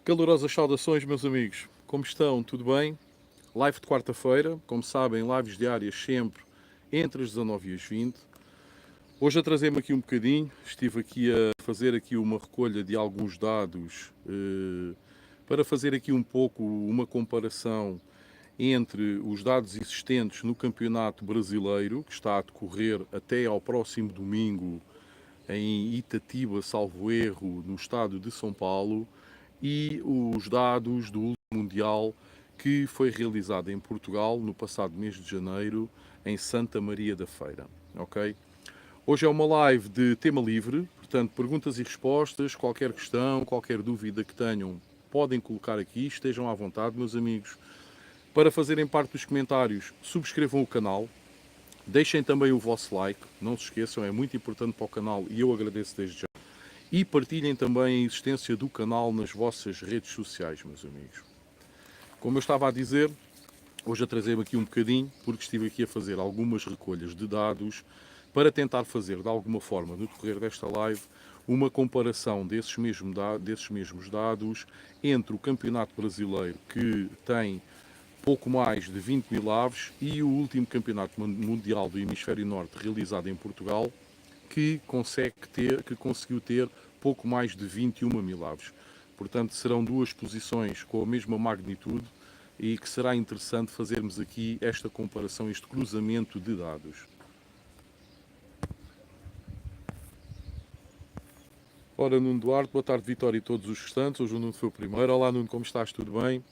Calorosas saudações, meus amigos. Como estão? Tudo bem? Live de quarta-feira. Como sabem, lives diárias sempre entre as 19 e as 20. Hoje atrasei-me aqui um bocadinho. Estive aqui a fazer aqui uma recolha de alguns dados para fazer aqui um pouco uma comparação entre os dados existentes no Campeonato Brasileiro, que está a decorrer até ao próximo domingo em Itatiba, salvo erro, no estado de São Paulo, e os dados do último Mundial que foi realizado em Portugal no passado mês de janeiro, em Santa Maria da Feira. Ok? Hoje é uma live de tema livre, portanto, perguntas e respostas, qualquer questão, qualquer dúvida que tenham, podem colocar aqui, estejam à vontade, meus amigos. Para fazerem parte dos comentários, subscrevam o canal, deixem também o vosso like, não se esqueçam, é muito importante para o canal e eu agradeço desde já. E partilhem também a existência do canal nas vossas redes sociais, meus amigos. Como eu estava a dizer, hoje atrasei-me aqui um bocadinho, porque estive aqui a fazer algumas recolhas de dados para tentar fazer, de alguma forma, no decorrer desta live, uma comparação desses mesmos dados entre o Campeonato Brasileiro, que tem pouco mais de 20 mil aves, e o último Campeonato Mundial do Hemisfério Norte, realizado em Portugal, que conseguiu ter pouco mais de 21 mil aves. Portanto, serão duas posições com a mesma magnitude e que será interessante fazermos aqui esta comparação, este cruzamento de dados. Ora, Nuno Duarte, boa tarde, Vitória e todos os restantes. Hoje o Nuno foi o primeiro. Olá, Nuno, como estás? Tudo bem?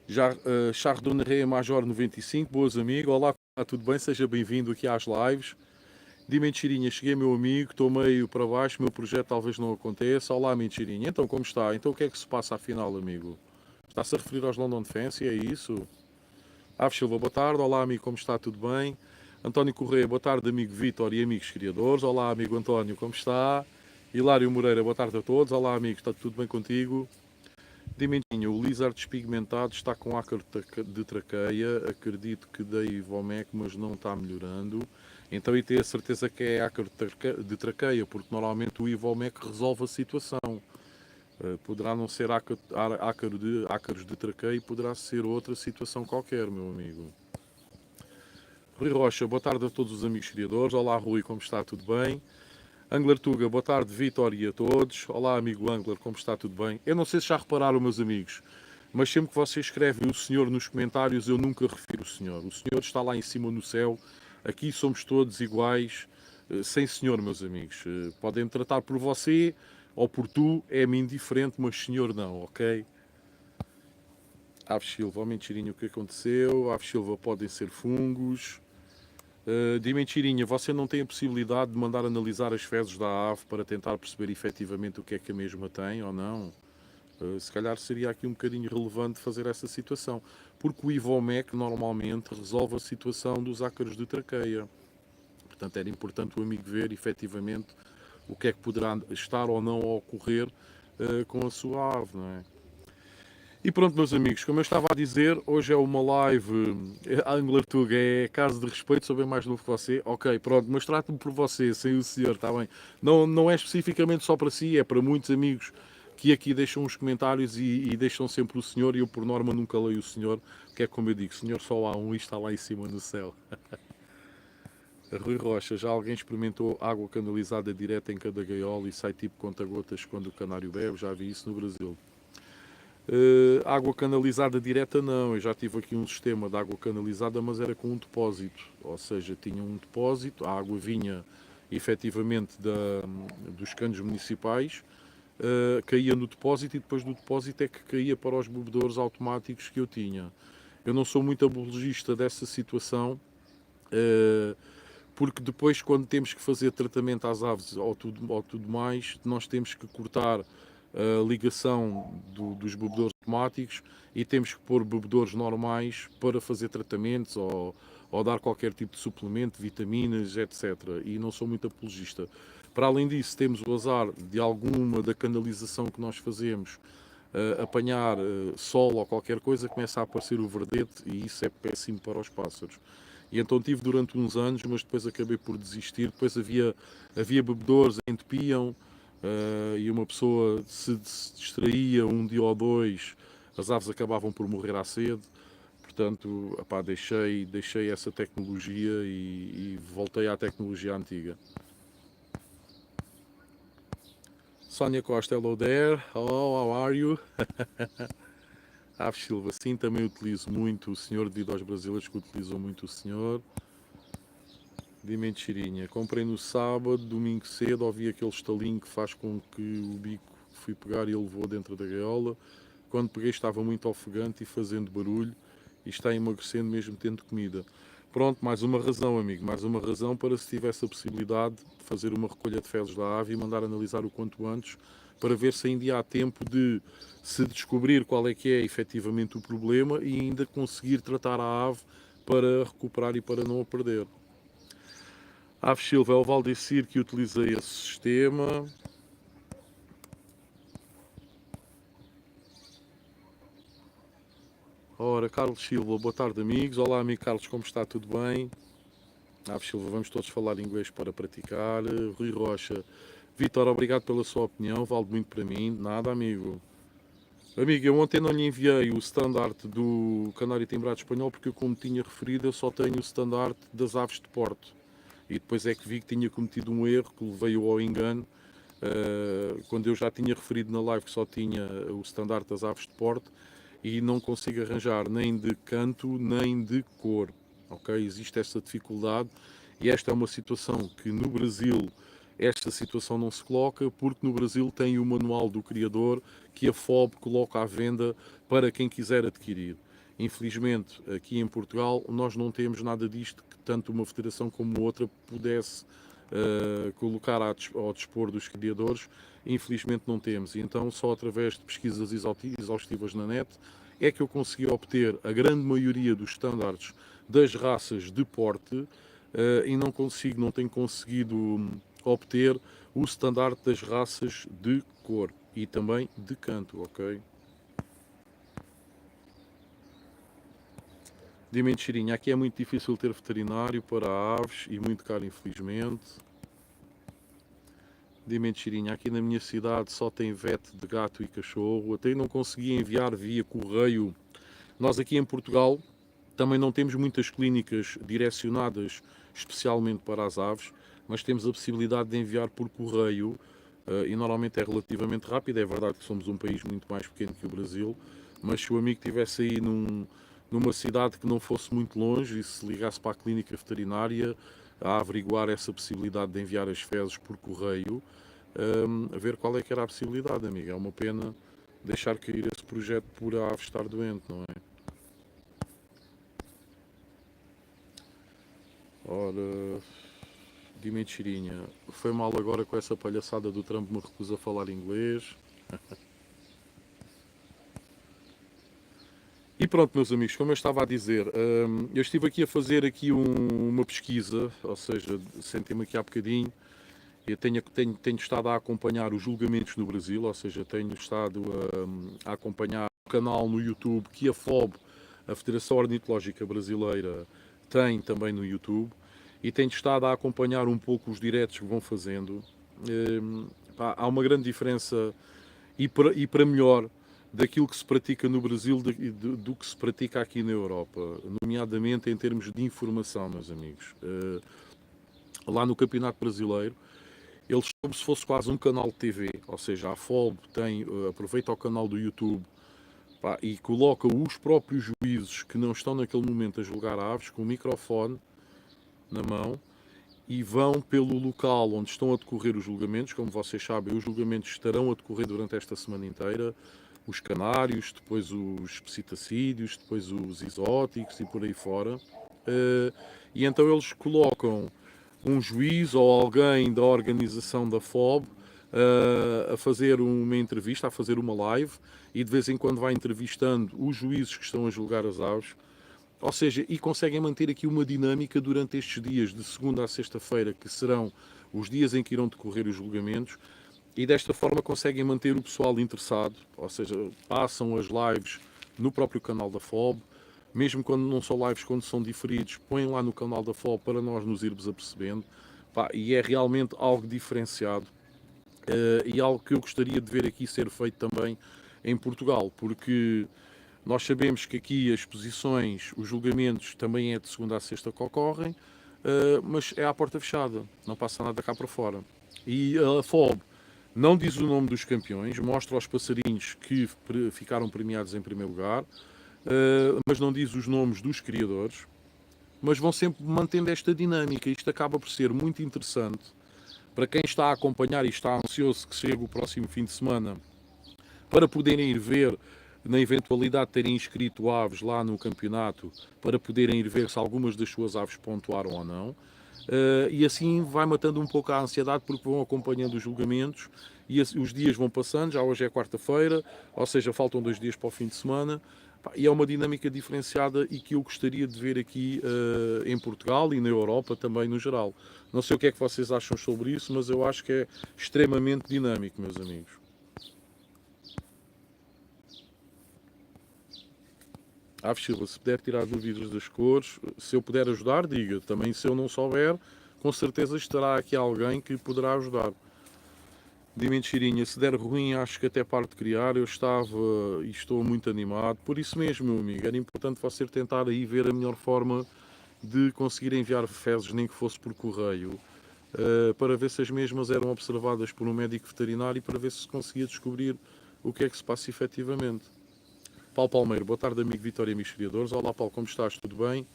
Já, Chardonnay Major 95, boas amigos. Olá, tudo bem? Seja bem-vindo aqui às lives. Di Mentirinha, cheguei meu amigo, estou meio para baixo, meu projeto talvez não aconteça. Olá Mentirinha, então como está? Então o que é que se passa afinal, amigo? Está-se a referir aos London Fancy, é isso? Aves Silva, boa tarde. Olá amigo, como está? Tudo bem? António Correia, boa tarde amigo Vítor e amigos criadores. Olá amigo António, como está? Hilário Moreira, boa tarde a todos. Olá amigos, está tudo bem contigo? Dimentinho, o lizard despigmentado está com ácaro de traqueia, acredito que da Ivomec, mas não está melhorando. Então, e tenho a certeza que é ácaro de traqueia, porque normalmente o Ivomec resolve a situação. Poderá não ser ácaros de traqueia, poderá ser outra situação qualquer, meu amigo. Rui Rocha, boa tarde a todos os amigos criadores. Olá Rui, como está? Tudo bem? Angler Tuga, boa tarde, Vitor e a todos. Olá, amigo Angler, como está? Tudo bem? Eu não sei se já repararam, meus amigos, mas sempre que vocês escrevem o senhor nos comentários, eu nunca refiro o senhor. O senhor está lá em cima no céu, aqui somos todos iguais, sem senhor, meus amigos. Podem me tratar por você ou por tu, é-me indiferente, mas senhor não, ok? Aves Silva, oh mentirinho, o que aconteceu? Aves Silva podem ser fungos. De mentirinha, você não tem a possibilidade de mandar analisar as fezes da ave para tentar perceber efetivamente o que é que a mesma tem ou não? Se calhar seria aqui um bocadinho relevante fazer essa situação, porque o Ivomec normalmente resolve a situação dos ácaros de traqueia. Portanto, era importante o amigo ver efetivamente o que é que poderá estar ou não a ocorrer com a sua ave, não é? E pronto, meus amigos, como eu estava a dizer, hoje é uma live Angler Tug, é caso de respeito, sou bem mais novo que você. Ok, pronto, mas trato-me por você, sem o senhor, está bem? Não, não é especificamente só para si, é para muitos amigos que aqui deixam os comentários e deixam sempre o senhor, e eu por norma nunca leio o senhor, que é como eu digo, senhor só há um e está lá em cima no céu. Rui Rocha, já alguém experimentou água canalizada direta em cada gaiola e sai tipo conta-gotas quando o canário bebe? Já vi isso no Brasil. Água canalizada direta não, eu já tive aqui um sistema de água canalizada, mas era com um depósito, ou seja, tinha um depósito, a água vinha efetivamente dos canos municipais, caía no depósito e depois do depósito é que caía para os bebedouros automáticos que eu tinha. Eu não sou muito apologista dessa situação, porque depois quando temos que fazer tratamento às aves ou tudo mais, nós temos que cortar a ligação dos bebedouros automáticos e temos que pôr bebedouros normais para fazer tratamentos ou dar qualquer tipo de suplemento, vitaminas, etc. E não sou muito apologista. Para além disso, temos o azar de alguma da canalização que nós fazemos apanhar sol ou qualquer coisa, começa a aparecer o verdete e isso é péssimo para os pássaros. E então tive durante uns anos, mas depois acabei por desistir. Depois havia bebedouros, entupiam, e uma pessoa se distraía um dia ou dois, as aves acabavam por morrer à sede. Portanto, epá, deixei essa tecnologia e voltei à tecnologia antiga. Sónia Costa, hello there. Hello, how are you? Aves Silva, sim, também utilizo muito. O senhor devido aos brasileiros que utilizam muito o senhor. De mentirinha. Comprei no sábado, domingo cedo, ouvi aquele estalinho que faz com que o bico fui pegar e ele levou dentro da gaiola. Quando peguei estava muito ofegante e fazendo barulho e está emagrecendo mesmo tendo comida. Pronto, mais uma razão, amigo, mais uma razão para, se tivesse a possibilidade, de fazer uma recolha de fezes da ave e mandar analisar o quanto antes, para ver se ainda há tempo de se descobrir qual é que é efetivamente o problema e ainda conseguir tratar a ave para recuperar e para não a perder. Aves Silva, é o Valdecir que utilizei esse sistema. Ora, Carlos Silva, boa tarde, amigos. Olá, amigo Carlos, como está? Tudo bem? Aves Silva, vamos todos falar inglês para praticar. Rui Rocha, Vitor, obrigado pela sua opinião, vale muito para mim. Nada, amigo. Amigo, eu ontem não lhe enviei o standard do Canário Timbrado Espanhol porque, eu, como tinha referido, eu só tenho o standard das aves de Porto. E depois é que vi que tinha cometido um erro, que levei-o ao engano, quando eu já tinha referido na live que só tinha o standard das aves de Porto e não consigo arranjar nem de canto nem de cor. Ok? Existe essa dificuldade e esta é uma situação que no Brasil esta situação não se coloca porque no Brasil tem o manual do criador que a FOB coloca à venda para quem quiser adquirir. Infelizmente, aqui em Portugal, nós não temos nada disto que tanto uma federação como outra pudesse colocar ao dispor dos criadores. Infelizmente não temos, e então só através de pesquisas exaustivas na net é que eu consegui obter a grande maioria dos estándares das raças de porte e não tenho conseguido obter o estandarte das raças de cor e também de canto, ok? De mentirinha, aqui é muito difícil ter veterinário para aves e muito caro, infelizmente. De mentirinha, aqui na minha cidade só tem vet de gato e cachorro. Até não consegui enviar via correio. Nós aqui em Portugal também não temos muitas clínicas direcionadas especialmente para as aves, mas temos a possibilidade de enviar por correio e normalmente é relativamente rápido. É verdade que somos um país muito mais pequeno que o Brasil, mas se o amigo estivesse aí numa cidade que não fosse muito longe e se ligasse para a clínica veterinária a averiguar essa possibilidade de enviar as fezes por correio, a ver qual é que era a possibilidade, amigo. É uma pena deixar cair esse projeto por a ave estar doente, não é? Ora, de mentirinha, foi mal agora com essa palhaçada do Trump me recusa a falar inglês. E pronto, meus amigos, como eu estava a dizer, eu estive aqui a fazer aqui uma pesquisa, ou seja, sentei-me aqui há bocadinho, e eu tenho estado a acompanhar os julgamentos no Brasil, ou seja, tenho estado a acompanhar o canal no YouTube que a FOB, a Federação Ornitológica Brasileira, tem também no YouTube, e tenho estado a acompanhar um pouco os diretos que vão fazendo. Pá, há uma grande diferença, e para melhor, daquilo que se pratica no Brasil do que se pratica aqui na Europa, nomeadamente em termos de informação, meus amigos. Lá no Campeonato Brasileiro, eles, como se fosse quase um canal de TV, ou seja, a FOB aproveita o canal do YouTube, pá, e coloca os próprios juízes que não estão naquele momento a julgar aves com o microfone na mão e vão pelo local onde estão a decorrer os julgamentos. Como vocês sabem, os julgamentos estarão a decorrer durante esta semana inteira. Os canários, depois os psitacídeos, depois os exóticos e por aí fora. E então eles colocam um juiz ou alguém da organização da FOB a fazer uma entrevista, a fazer uma live, e de vez em quando vai entrevistando os juízes que estão a julgar as aves. Ou seja, e conseguem manter aqui uma dinâmica durante estes dias, de segunda a sexta-feira, que serão os dias em que irão decorrer os julgamentos, e desta forma conseguem manter o pessoal interessado, ou seja, passam as lives no próprio canal da FOB, mesmo quando não são lives, quando são diferidos, põem lá no canal da FOB para nós nos irmos apercebendo, pá, e é realmente algo diferenciado. e algo que eu gostaria de ver aqui ser feito também em Portugal, porque nós sabemos que aqui as posições, os julgamentos também é de segunda a sexta que ocorrem, mas é à porta fechada, não passa nada cá para fora. E a FOB não diz o nome dos campeões, mostra os passarinhos que ficaram premiados em primeiro lugar, mas não diz os nomes dos criadores, mas vão sempre mantendo esta dinâmica. Isto acaba por ser muito interessante para quem está a acompanhar e está ansioso que chegue o próximo fim de semana para poderem ir ver, na eventualidade de terem inscrito aves lá no campeonato, para poderem ir ver se algumas das suas aves pontuaram ou não. E assim vai matando um pouco a ansiedade porque vão acompanhando os julgamentos e os dias vão passando, já hoje é quarta-feira, ou seja, faltam 2 dias para o fim de semana. E é uma dinâmica diferenciada e que eu gostaria de ver aqui em Portugal e na Europa também no geral. Não sei o que é que vocês acham sobre isso, mas eu acho que é extremamente dinâmico, meus amigos. Silva, se puder tirar dúvidas das cores, se eu puder ajudar, diga. Também se eu não souber, com certeza estará aqui alguém que poderá ajudar. Dimentirinha, se der ruim, acho que até paro de criar. Eu estava e estou muito animado. Por isso mesmo, meu amigo, era importante você tentar aí ver a melhor forma de conseguir enviar fezes, nem que fosse por correio, para ver se as mesmas eram observadas por um médico veterinário e para ver se conseguia descobrir o que é que se passa efetivamente. Paulo Palmeiro, boa tarde, amigo Vitória e amigos criadores. Olá, Paulo, como estás? Tudo bem?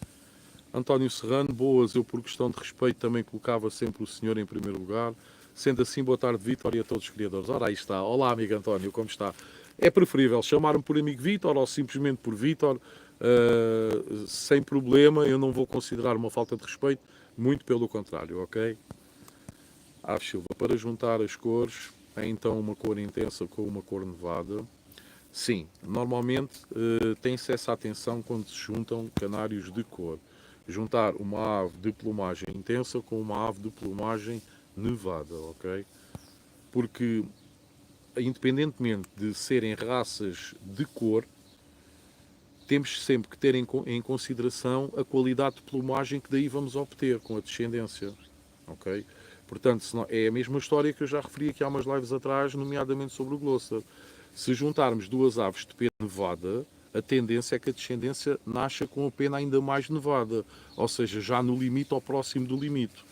António Serrano, boas. Eu, por questão de respeito, também colocava sempre o senhor em primeiro lugar. Sendo assim, boa tarde, Vitória, e a todos os criadores. Ora, aí está. Olá, amigo António, como está? É preferível chamar-me por amigo Vítor ou simplesmente por Vítor, sem problema. Eu não vou considerar uma falta de respeito, muito pelo contrário, ok? Silva, para juntar as cores, é então uma cor intensa com uma cor nevada. Sim, normalmente tem-se essa atenção quando se juntam canários de cor. Juntar uma ave de plumagem intensa com uma ave de plumagem nevada, ok? Porque, independentemente de serem raças de cor, temos sempre que ter em consideração a qualidade de plumagem que daí vamos obter com a descendência, ok? Portanto, é a mesma história que eu já referi aqui há umas lives atrás, nomeadamente sobre o Gloucester. Se juntarmos duas aves de pena nevada, a tendência é que a descendência nasça com a pena ainda mais nevada, ou seja, já no limite ou próximo do limite.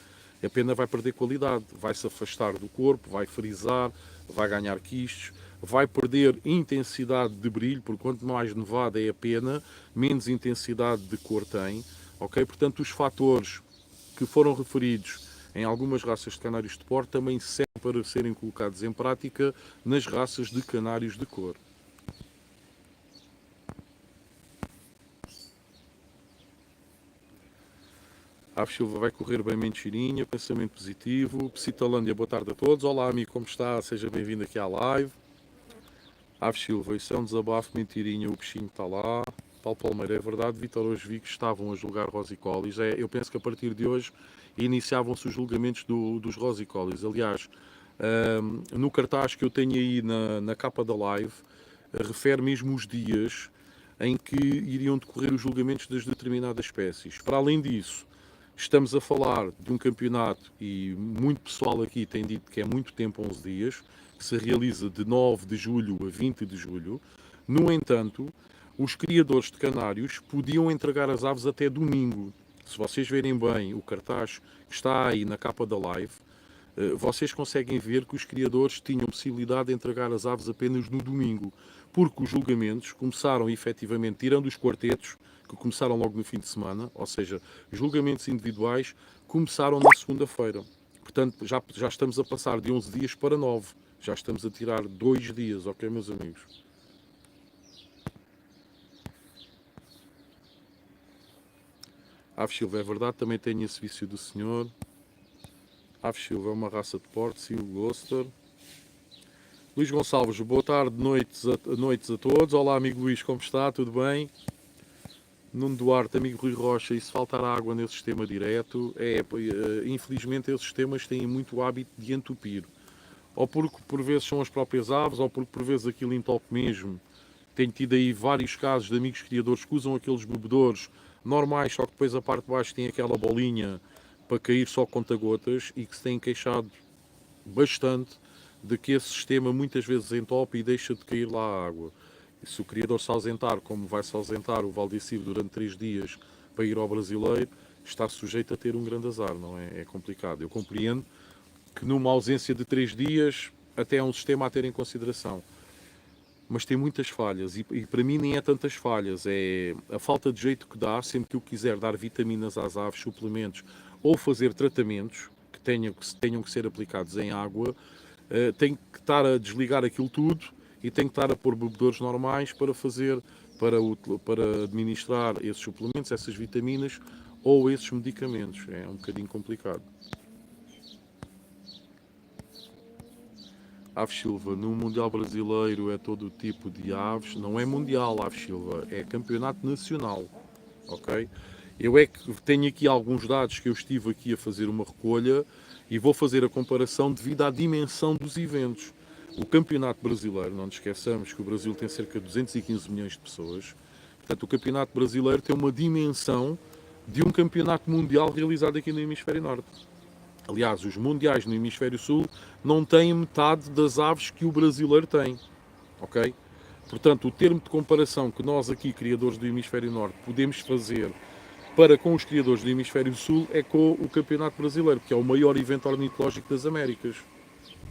A pena vai perder qualidade, vai se afastar do corpo, vai frisar, vai ganhar quistes, vai perder intensidade de brilho, porque quanto mais nevada é a pena, menos intensidade de cor tem. Ok? Portanto, os fatores que foram referidos em algumas raças de canários de porte também servem para serem colocados em prática nas raças de canários de cor. Ave Silva vai correr bem, mentirinha, pensamento positivo. Psitalândia, boa tarde a todos. Olá, amigo, como está? Seja bem-vindo aqui à live. Ave Silva, isso é um desabafo, mentirinha, o bichinho está lá. Paulo Palmeira, é verdade, Vitor, hoje vi que estavam a julgar Rosicolis. Eu penso que a partir de hoje iniciavam-se os julgamentos dos Rosicolis. Aliás, no cartaz que eu tenho aí na capa da live, refere mesmo os dias em que iriam decorrer os julgamentos das determinadas espécies. Para além disso, estamos a falar de um campeonato, e muito pessoal aqui tem dito que é muito tempo, 11 dias, que se realiza de 9 de julho a 20 de julho. No entanto, os criadores de canários podiam entregar as aves até domingo. Se vocês verem bem o cartaz que está aí na capa da live, vocês conseguem ver que os criadores tinham possibilidade de entregar as aves apenas no domingo, porque os julgamentos começaram efetivamente, tirando os quartetos, que começaram logo no fim de semana, ou seja, julgamentos individuais, começaram na segunda-feira. Portanto, já estamos a passar de 11 dias para 9. Já estamos a tirar 2 dias, ok, meus amigos? Ave Silva, é verdade, também tenho esse vício do senhor. Ave Silva é uma raça de porte, sim, o Gloucester. Luís Gonçalves, boa tarde, noites a todos. Olá, amigo Luís, como está? Tudo bem? Nuno Duarte, amigo Rui Rocha, e se faltar água nesse sistema direto, infelizmente esses sistemas têm muito hábito de entupir. Ou porque por vezes são as próprias aves, ou porque por vezes aquilo entope mesmo. Tenho tido aí vários casos de amigos criadores que usam aqueles bebedores normais, só que depois a parte de baixo tem aquela bolinha para cair só conta-gotas e que se têm queixado bastante de que esse sistema muitas vezes entope e deixa de cair lá a água. E se o criador se ausentar, como vai se ausentar o Valdecir durante 3 dias para ir ao brasileiro, está sujeito a ter um grande azar, não é? É complicado. Eu compreendo que numa ausência de 3 dias até é um sistema a ter em consideração. Mas tem muitas falhas e para mim nem é tantas falhas, é a falta de jeito que dá sempre que eu quiser dar vitaminas às aves, suplementos ou fazer tratamentos que tenham que ser aplicados em água, tenho que estar a desligar aquilo tudo e tenho que estar a pôr bebedores normais para fazer, para administrar esses suplementos, essas vitaminas ou esses medicamentos. É um bocadinho complicado. Aves Silva, no Mundial Brasileiro é todo o tipo de aves, não é Mundial Aves Silva, é Campeonato Nacional, ok? Eu é que tenho aqui alguns dados que eu estive aqui a fazer uma recolha e vou fazer a comparação devido à dimensão dos eventos. O Campeonato Brasileiro, não nos esqueçamos que o Brasil tem cerca de 215 milhões de pessoas, portanto o Campeonato Brasileiro tem uma dimensão de um campeonato mundial realizado aqui no Hemisfério Norte. Aliás, os mundiais no Hemisfério Sul não têm metade das aves que o brasileiro tem, ok? Portanto, o termo de comparação que nós aqui, criadores do Hemisfério Norte, podemos fazer para com os criadores do Hemisfério Sul é com o Campeonato Brasileiro, que é o maior evento ornitológico das Américas.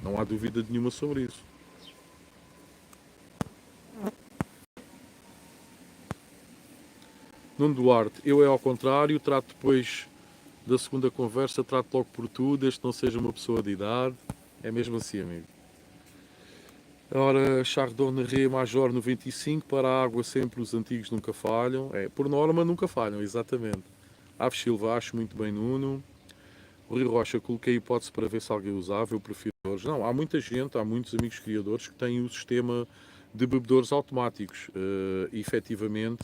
Não há dúvida nenhuma sobre isso. Nuno Duarte, eu é ao contrário, trato depois da segunda conversa, trato logo por tu, desde que não seja uma pessoa de idade. É mesmo assim, amigo. Ora, Chardonnay Major 95, para a água sempre os antigos nunca falham. É, por norma nunca falham, exatamente. Aves Silva, acho muito bem, Nuno. O Rui Rocha, coloquei a hipótese para ver se alguém usava, eu prefiro hoje. Não, há muita gente, há muitos amigos criadores que têm o sistema de bebedores automáticos. Efetivamente,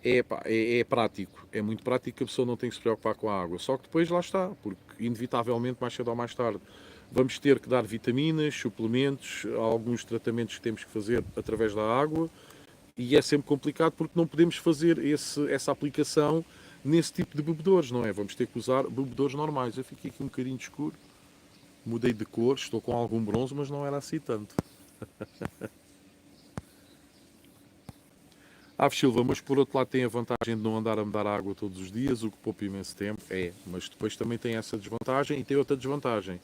é prático, é muito prático que a pessoa não tem que se preocupar com a água. Só que depois lá está, porque inevitavelmente, mais cedo ou mais tarde, vamos ter que dar vitaminas, suplementos, alguns tratamentos que temos que fazer através da água e é sempre complicado porque não podemos fazer essa aplicação nesse tipo de bebedores, não é? Vamos ter que usar bebedores normais. Eu fiquei aqui um bocadinho escuro, mudei de cor, estou com algum bronze, mas não era assim tanto. Aves Silva, mas por outro lado tem a vantagem de não andar a mudar a água todos os dias, o que poupa imenso tempo, mas depois também tem essa desvantagem e tem outra desvantagem.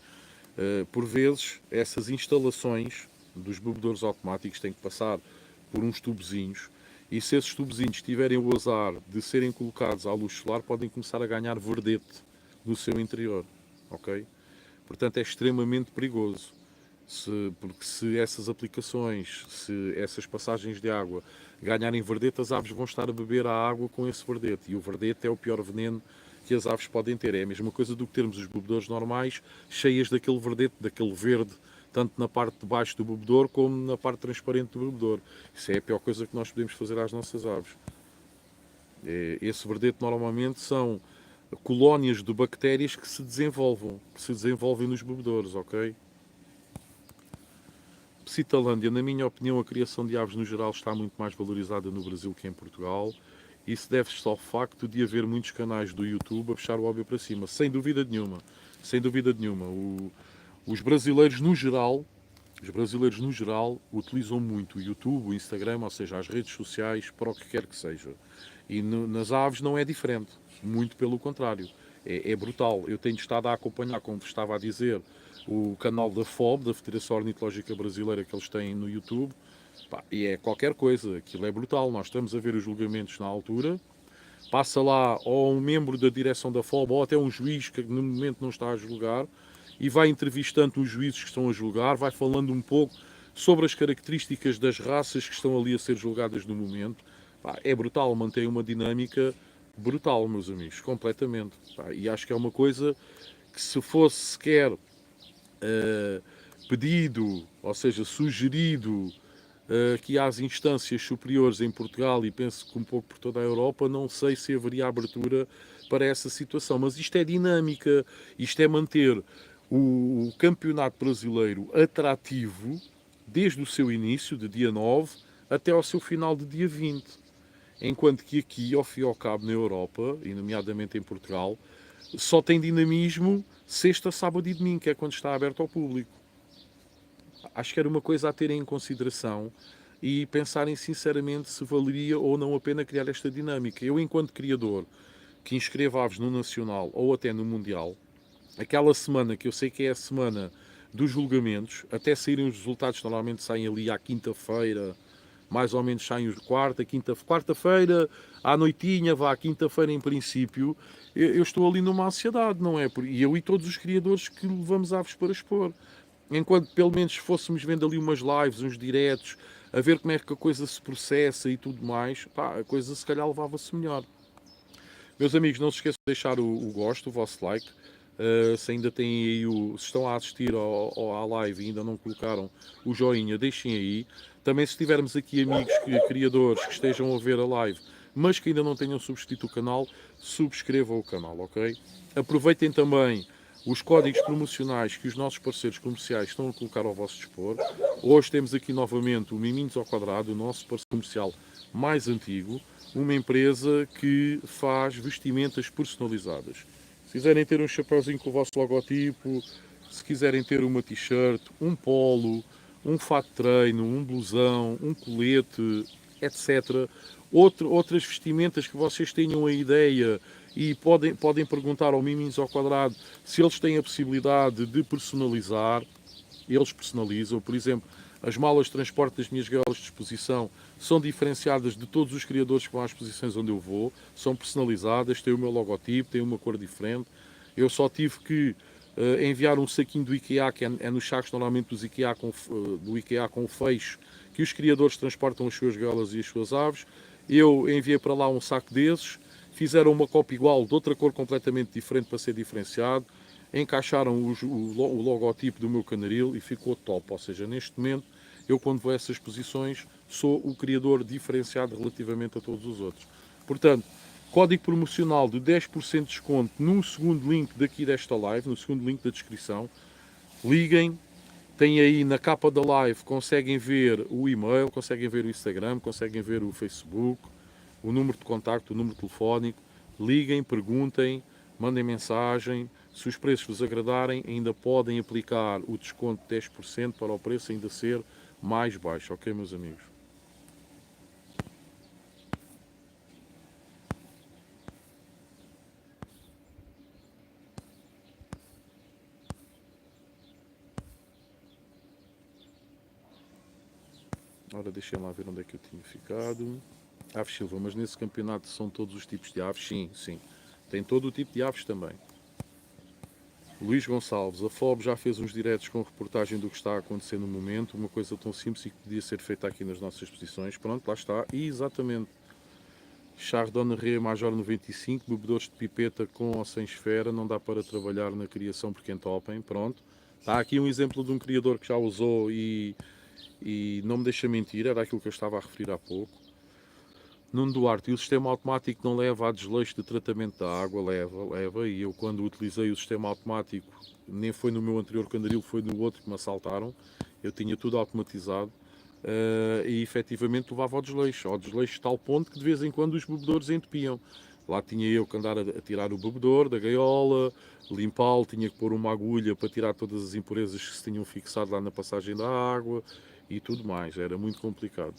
Por vezes, essas instalações dos bebedores automáticos têm que passar por uns tubezinhos e se esses tubezinhos tiverem o azar de serem colocados à luz solar, podem começar a ganhar verdete no seu interior, ok? Portanto, é extremamente perigoso. Porque se essas aplicações, se essas passagens de água ganharem verdete, as aves vão estar a beber a água com esse verdete. E o verdete é o pior veneno que as aves podem ter. É a mesma coisa do que termos os bebedores normais cheias daquele verdete, daquele verde, tanto na parte de baixo do bebedor como na parte transparente do bebedor. Isso é a pior coisa que nós podemos fazer às nossas aves. Esse verdete normalmente são colónias de bactérias que se desenvolvem nos bebedores, ok? Psitalândia, na minha opinião, a criação de aves no geral está muito mais valorizada no Brasil que em Portugal. Isso deve-se ao facto de haver muitos canais do YouTube a puxar o óbvio para cima, sem dúvida nenhuma. Sem dúvida nenhuma. Os brasileiros no geral, utilizam muito o YouTube, o Instagram, ou seja, as redes sociais para o que quer que seja. E nas aves não é diferente, muito pelo contrário. É brutal. Eu tenho estado a acompanhar, como vos estava a dizer, o canal da FOB, da Federação Ornitológica Brasileira, que eles têm no YouTube, e é qualquer coisa, aquilo é brutal. Nós estamos a ver os julgamentos na altura, passa lá ou um membro da direção da FOB ou até um juiz que no momento não está a julgar e vai entrevistando os juízes que estão a julgar, vai falando um pouco sobre as características das raças que estão ali a ser julgadas no momento. É brutal, mantém uma dinâmica brutal, meus amigos, completamente. E acho que é uma coisa que se fosse sequer pedido, ou seja, sugerido aqui às instâncias superiores em Portugal e penso que um pouco por toda a Europa, não sei se haveria abertura para essa situação. Mas isto é dinâmica, isto é manter o campeonato brasileiro atrativo desde o seu início, de dia 9, até ao seu final de dia 20. Enquanto que aqui, ao fim e ao cabo, na Europa, e nomeadamente em Portugal, só tem dinamismo sexta, sábado e domingo, que é quando está aberto ao público. acho que era uma coisa a terem em consideração e pensarem sinceramente se valeria ou não a pena criar esta dinâmica. Eu, enquanto criador, que inscrevo aves no Nacional ou até no Mundial, aquela semana que eu sei que é a semana dos julgamentos, até saírem os resultados, normalmente saem ali à quinta-feira, mais ou menos saem os quarta-feira, à noitinha, vá à quinta-feira em princípio, eu estou ali numa ansiedade, não é? E eu e todos os criadores que levamos aves para expor. Enquanto pelo menos fôssemos vendo ali umas lives, uns diretos, a ver como é que a coisa se processa e tudo mais, pá, a coisa se calhar levava-se melhor. Meus amigos, não se esqueçam de deixar o gosto, o vosso like. Se ainda têm aí se estão a assistir à live e ainda não colocaram o joinha, deixem aí. Também se tivermos aqui amigos criadores que estejam a ver a live, mas que ainda não tenham subscrito o canal, subscrevam o canal, ok? Aproveitem também os códigos promocionais que os nossos parceiros comerciais estão a colocar ao vosso dispor. Hoje temos aqui novamente o Miminhos ao Quadrado, o nosso parceiro comercial mais antigo, uma empresa que faz vestimentas personalizadas. Se quiserem ter um chapéuzinho com o vosso logotipo, se quiserem ter uma t-shirt, um polo, um fato de treino, um blusão, um colete, etc. Outras vestimentas que vocês tenham a ideia e podem perguntar ao Miminhos ao Quadrado se eles têm a possibilidade de personalizar. Eles personalizam, por exemplo, as malas de transporte das minhas gaiolas de exposição são diferenciadas de todos os criadores que vão às exposições onde eu vou, são personalizadas, têm o meu logotipo, têm uma cor diferente. Eu só tive que enviar um saquinho do IKEA, que é nos sacos normalmente do IKEA com o fecho, que os criadores transportam as suas gaiolas e as suas aves. Eu enviei para lá um saco desses, fizeram uma cópia igual de outra cor completamente diferente para ser diferenciado, encaixaram o logotipo do meu canaril e ficou top. Ou seja, neste momento, eu quando vou a essas posições, sou o criador diferenciado relativamente a todos os outros. Portanto, código promocional de 10% de desconto no segundo link daqui desta live, no segundo link da descrição. Liguem, tem aí na capa da live, conseguem ver o e-mail, conseguem ver o Instagram, conseguem ver o Facebook, o número de contacto, o número telefónico. Liguem, perguntem, mandem mensagem. Se os preços vos agradarem, ainda podem aplicar o desconto de 10% para o preço ainda ser mais baixo. Ok, meus amigos? Ora, deixem lá ver onde é que eu tinha ficado. Aves Silva, mas nesse campeonato são todos os tipos de aves? Sim, sim. Tem todo o tipo de aves também. Luís Gonçalves, a FOB já fez uns diretos com reportagem do que está a acontecer no momento, uma coisa tão simples e que podia ser feita aqui nas nossas exposições. Pronto, lá está. E exatamente. Chardonnay Ré Major 95, bebedores de pipeta com ou sem esfera, não dá para trabalhar na criação porque entopem. Pronto. Está aqui um exemplo de um criador que já usou e não me deixa mentir, era aquilo que eu estava a referir há pouco. Nuno Duarte, e o sistema automático não leva a desleixo de tratamento da água? Leva, e eu quando utilizei o sistema automático, nem foi no meu anterior candaril, foi no outro que me assaltaram, eu tinha tudo automatizado, e efetivamente levava ao desleixo de tal ponto que de vez em quando os bebedores entupiam. Lá tinha eu que andar a tirar o bebedor da gaiola, limpá-lo, tinha que pôr uma agulha para tirar todas as impurezas que se tinham fixado lá na passagem da água e tudo mais, era muito complicado.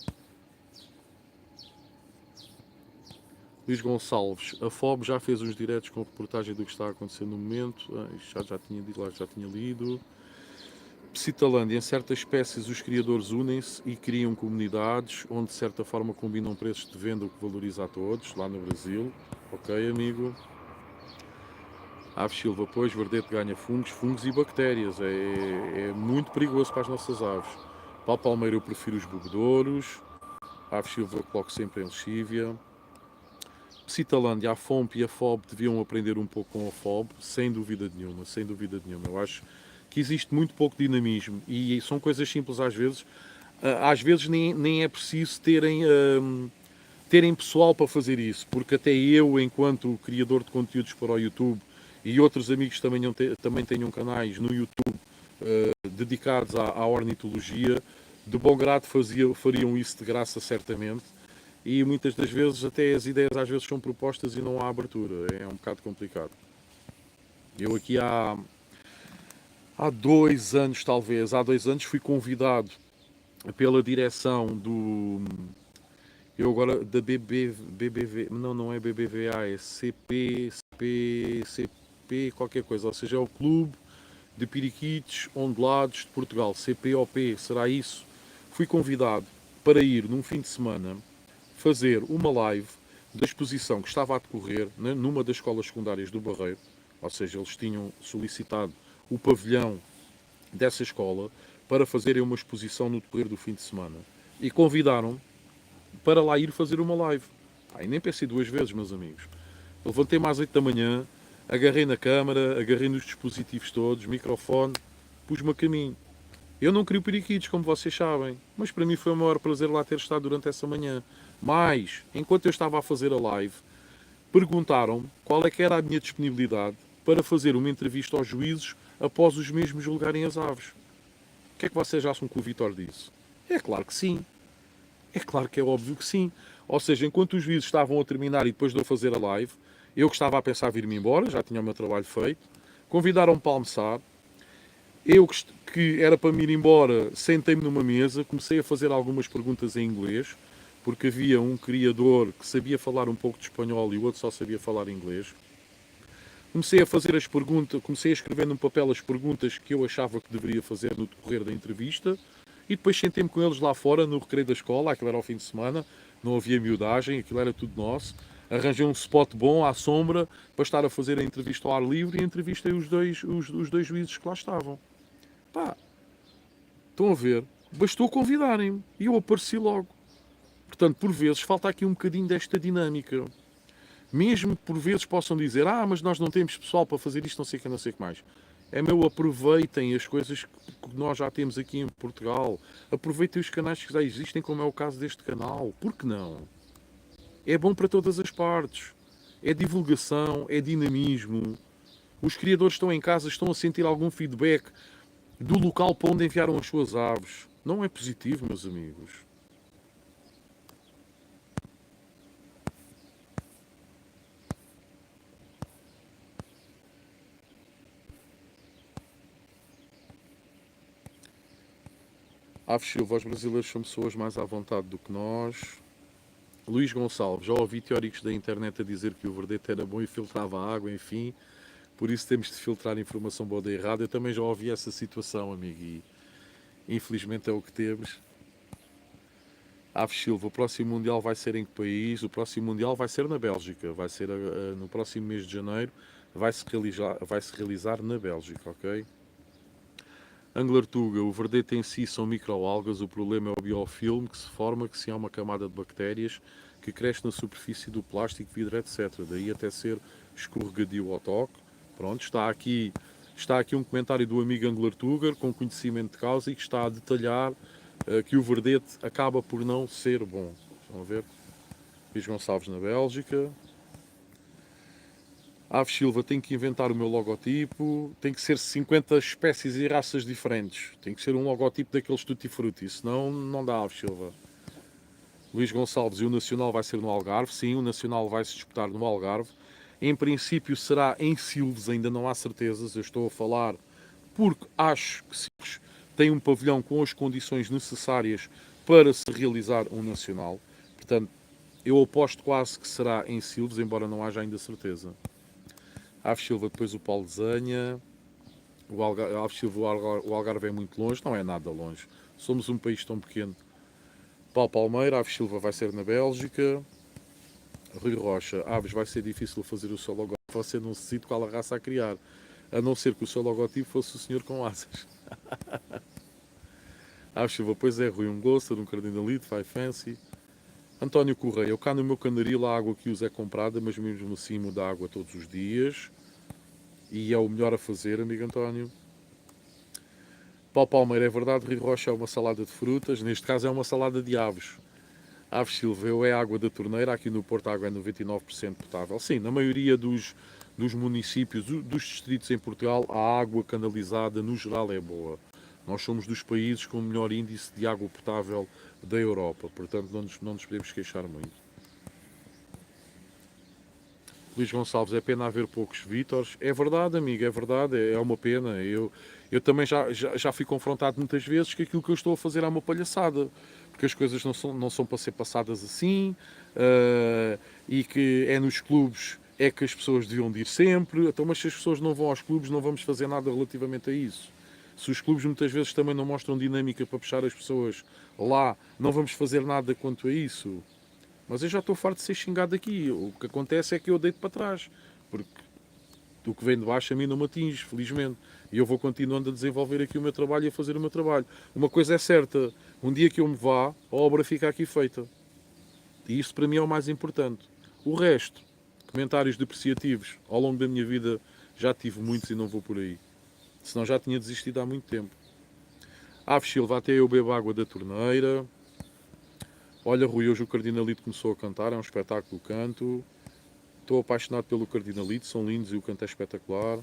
Luís Gonçalves, a FOB já fez uns diretos com reportagem do que está a acontecer no momento. Já tinha dito lá, já tinha lido. Psitalândia, em certas espécies os criadores unem-se e criam comunidades onde de certa forma combinam preços de venda, o que valoriza a todos, lá no Brasil. Ok, amigo. Aves Silva, pois, verdete ganha fungos e bactérias. É muito perigoso para as nossas aves. Paulo Palmeira, eu prefiro os bebedouros. Aves Silva, coloco sempre em lexívia. Psitalândia, a FOMP e a FOB deviam aprender um pouco com a FOB, sem dúvida nenhuma, sem dúvida nenhuma. Eu acho que existe muito pouco dinamismo e são coisas simples às vezes. Às vezes nem é preciso terem pessoal para fazer isso, porque até eu, enquanto criador de conteúdos para o YouTube, e outros amigos também tenham canais no YouTube dedicados à ornitologia, de bom grado fariam isso de graça certamente. E muitas das vezes até as ideias às vezes são propostas e não há abertura. É um bocado complicado. Eu aqui Há 2 anos, talvez, há 2 anos fui convidado pela direção do. Eu agora, da BBV, não é BBVA, é CP, qualquer coisa, ou seja, é o Clube de Piriquitos Ondulados de Portugal, CPOP, será isso? Fui convidado para ir num fim de semana fazer uma live da exposição que estava a decorrer numa das escolas secundárias do Barreiro, ou seja, eles tinham solicitado o pavilhão dessa escola para fazerem uma exposição no decorrer do fim de semana. E convidaram-me para lá ir fazer uma live. E nem pensei duas vezes, meus amigos. Levantei-me às 8 da manhã, agarrei na câmara, agarrei nos dispositivos todos, microfone, pus-me a caminho. Eu não queria periquitos, como vocês sabem, mas para mim foi o maior prazer lá ter estado durante essa manhã. Mas, enquanto eu estava a fazer a live, perguntaram-me qual é que era a minha disponibilidade para fazer uma entrevista aos juízes após os mesmos julgarem as aves. O que é que vocês acham que o Vitor disse? É claro que sim. É claro que é óbvio que sim. Ou seja, enquanto os juízes estavam a terminar e depois de eu fazer a live, eu que estava a pensar vir-me embora, já tinha o meu trabalho feito, convidaram-me para almoçar. Eu que era para me ir embora, sentei-me numa mesa, comecei a fazer algumas perguntas em inglês, porque havia um criador que sabia falar um pouco de espanhol e o outro só sabia falar inglês. Comecei a fazer as perguntas, comecei a escrever num papel as perguntas que eu achava que deveria fazer no decorrer da entrevista e depois sentei-me com eles lá fora no recreio da escola, aquilo era ao fim de semana, não havia miudagem, aquilo era tudo nosso. Arranjei um spot bom à sombra para estar a fazer a entrevista ao ar livre e entrevistei os dois juízes que lá estavam. Pá, estão a ver? Bastou convidarem-me e eu apareci logo. Portanto, por vezes falta aqui um bocadinho desta dinâmica. Mesmo que por vezes possam dizer, mas nós não temos pessoal para fazer isto, não sei o que, não sei o que mais. É meu, aproveitem as coisas que nós já temos aqui em Portugal. Aproveitem os canais que já existem, como é o caso deste canal. Por que não? É bom para todas as partes. É divulgação, é dinamismo. Os criadores estão em casa, estão a sentir algum feedback do local para onde enviaram as suas aves. Não é positivo, meus amigos. Aves Silva, os brasileiros são pessoas mais à vontade do que nós. Luís Gonçalves, já ouvi teóricos da internet a dizer que o verdete era bom e filtrava a água, enfim, por isso temos de filtrar informação boa da errada. Eu também já ouvi essa situação, amigo, e infelizmente é o que temos. Aves Silva, o próximo Mundial vai ser em que país? O próximo Mundial vai ser na Bélgica, vai ser no próximo mês de janeiro, vai-se realizar na Bélgica, ok? Angler Tuga, o verdete em si são microalgas, o problema é o biofilme que se forma, que se há uma camada de bactérias que cresce na superfície do plástico, vidro, etc. Daí até ser escorregadio ao toque. Pronto, está aqui um comentário do amigo Angler Tuga com conhecimento de causa e que está a detalhar que o verdete acaba por não ser bom. Estão a ver? Luís Gonçalves na Bélgica. Aves Silva, tem que inventar o meu logotipo, tem que ser 50 espécies e raças diferentes, tem que ser um logotipo daqueles tutti-frutti, senão não dá, Aves Silva. Luís Gonçalves, e o Nacional vai ser no Algarve? Sim, o Nacional vai se disputar no Algarve. Em princípio será em Silves, ainda não há certezas, eu estou a falar porque acho que Silves tem um pavilhão com as condições necessárias para se realizar um Nacional. Portanto, eu aposto quase que será em Silves, embora não haja ainda certeza. Aves Silva, depois o Paulo desenha. Aves Silva, o Algarve é muito longe, não é nada longe. Somos um país tão pequeno. Paulo Palmeira, Aves Silva vai ser na Bélgica. Rui Rocha, Aves vai ser difícil fazer o seu logotipo. Você não se decide qual a raça a criar. A não ser que o seu logotipo fosse o senhor com asas. Aves Silva, pois é, Rui, um Gloster, um Cardinalito, Five Fancy. António Correia, eu cá no meu canaril a água que uso é comprada, mas mesmo assim muda a água todos os dias. E é o melhor a fazer, amigo António. Paulo Palmeira, é verdade, Rio Rocha é uma salada de frutas, neste caso é uma salada de aves. Aves Silva, é água da torneira, aqui no Porto a água é 99% potável. Sim, na maioria dos municípios, dos distritos em Portugal, a água canalizada no geral é boa. Nós somos dos países com o melhor índice de água potável da Europa, portanto não nos podemos queixar muito. Luís Gonçalves, é pena haver poucos Vítores. É verdade, amigo, é verdade, é uma pena. eu também já fui confrontado muitas vezes que aquilo que eu estou a fazer é uma palhaçada, porque as coisas não são para ser passadas assim, e que é nos clubes é que as pessoas deviam de ir sempre. Então, mas se as pessoas não vão aos clubes, não vamos fazer nada relativamente a isso. Se os clubes muitas vezes também não mostram dinâmica para puxar as pessoas lá, não vamos fazer nada quanto a isso. Mas eu já estou farto de ser xingado aqui. O que acontece é que eu deito para trás, porque o que vem de baixo a mim não me atinge, felizmente. E eu vou continuando a desenvolver aqui o meu trabalho e a fazer o meu trabalho. Uma coisa é certa, um dia que eu me vá, a obra fica aqui feita. E isso para mim é o mais importante. O resto, comentários depreciativos, ao longo da minha vida já tive muitos e não vou por aí. Senão já tinha desistido há muito tempo. Aves Silva, até eu bebo água da torneira. Olha, Rui, hoje o Cardinalito começou a cantar, é um espetáculo de canto. Estou apaixonado pelo Cardinalito, são lindos e o canto é espetacular.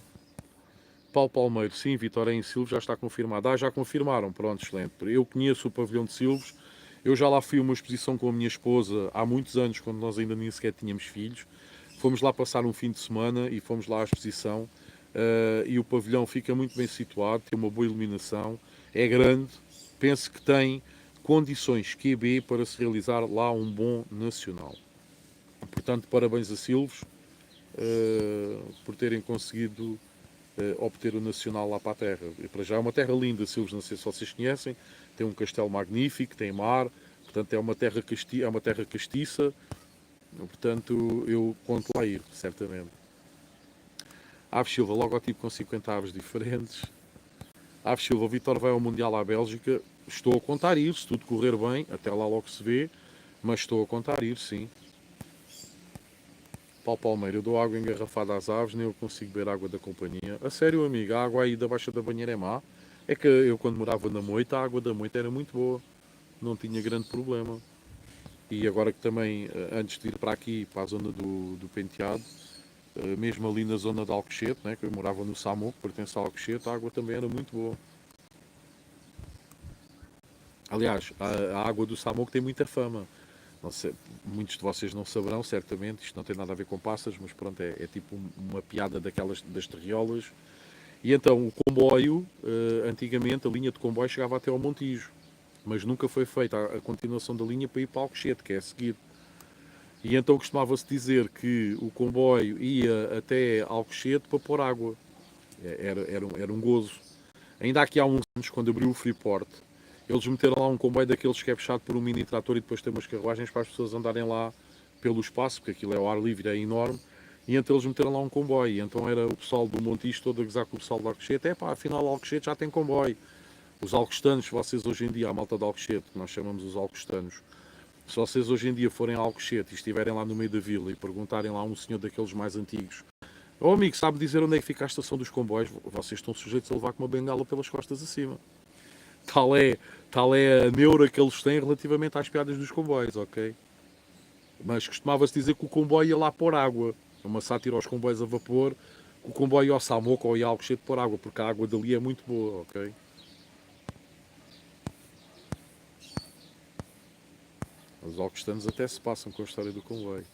Paulo Palmeiro, sim, Vitória em Silves já está confirmado. Já confirmaram, pronto, excelente. Eu conheço o pavilhão de Silves, eu já lá fui a uma exposição com a minha esposa há muitos anos, quando nós ainda nem sequer tínhamos filhos. Fomos lá passar um fim de semana e fomos lá à exposição. E o pavilhão fica muito bem situado, tem uma boa iluminação, é grande, penso que tem condições QB para se realizar lá um bom nacional. Portanto, parabéns a Silves por terem conseguido obter o nacional lá para a terra. E para já é uma terra linda, Silves, não sei se vocês conhecem, tem um castelo magnífico, tem mar, portanto é uma terra, é uma terra castiça, portanto eu conto lá ir, certamente. Aves Silva, logotipo com 50 aves diferentes. Aves Silva, o Vitor vai ao Mundial à Bélgica. Estou a contar ir, se tudo correr bem, até lá logo se vê, mas estou a contar ir, sim. Paulo Palmeiro, eu dou água engarrafada às aves, nem eu consigo beber água da companhia. A sério, amigo, a água aí da baixa da banheira é má. É que eu, quando morava na Moita, a água da Moita era muito boa, não tinha grande problema. E agora que também, antes de ir para aqui, para a zona do Penteado, mesmo ali na zona de Alcochete, né, que eu morava no Samu, que pertence a Alcochete, a água também era muito boa. Aliás, a água do Samu tem muita fama. Não sei, muitos de vocês não saberão, certamente, isto não tem nada a ver com passas, mas pronto, é tipo uma piada daquelas das terriolas. E então o comboio, antigamente a linha de comboio chegava até ao Montijo, mas nunca foi feita a continuação da linha para ir para Alcochete, que é a seguir. E então costumava-se dizer que o comboio ia até Alcochete para pôr água. Era um gozo. Ainda aqui há uns anos, quando abriu o Freeport, eles meteram lá um comboio daqueles que é puxado por um mini trator e depois tem umas carruagens para as pessoas andarem lá pelo espaço, porque aquilo é ao ar livre, é enorme. E então eles meteram lá um comboio. E então era o pessoal do Montijo todo a gozar com o pessoal do Alcochete. É pá, afinal o Alcochete já tem comboio. Os alcochetanos, vocês hoje em dia, a malta de Alcochete, que nós chamamos os alcochetanos, se vocês hoje em dia forem a Alcochete e estiverem lá no meio da vila e perguntarem lá a um senhor daqueles mais antigos: "Ô amigo, sabe dizer onde é que fica a estação dos comboios?", vocês estão sujeitos a levar com uma bengala pelas costas acima. Tal é, tal é a neura que eles têm relativamente às piadas dos comboios, ok? Mas costumava-se dizer que o comboio ia lá pôr água. É uma sátira aos comboios a vapor, que o comboio ia ao Samoco ou ia ao Alcochete pôr água, porque a água dali é muito boa, ok? Os alcochetanos até se passam com a história do comboio.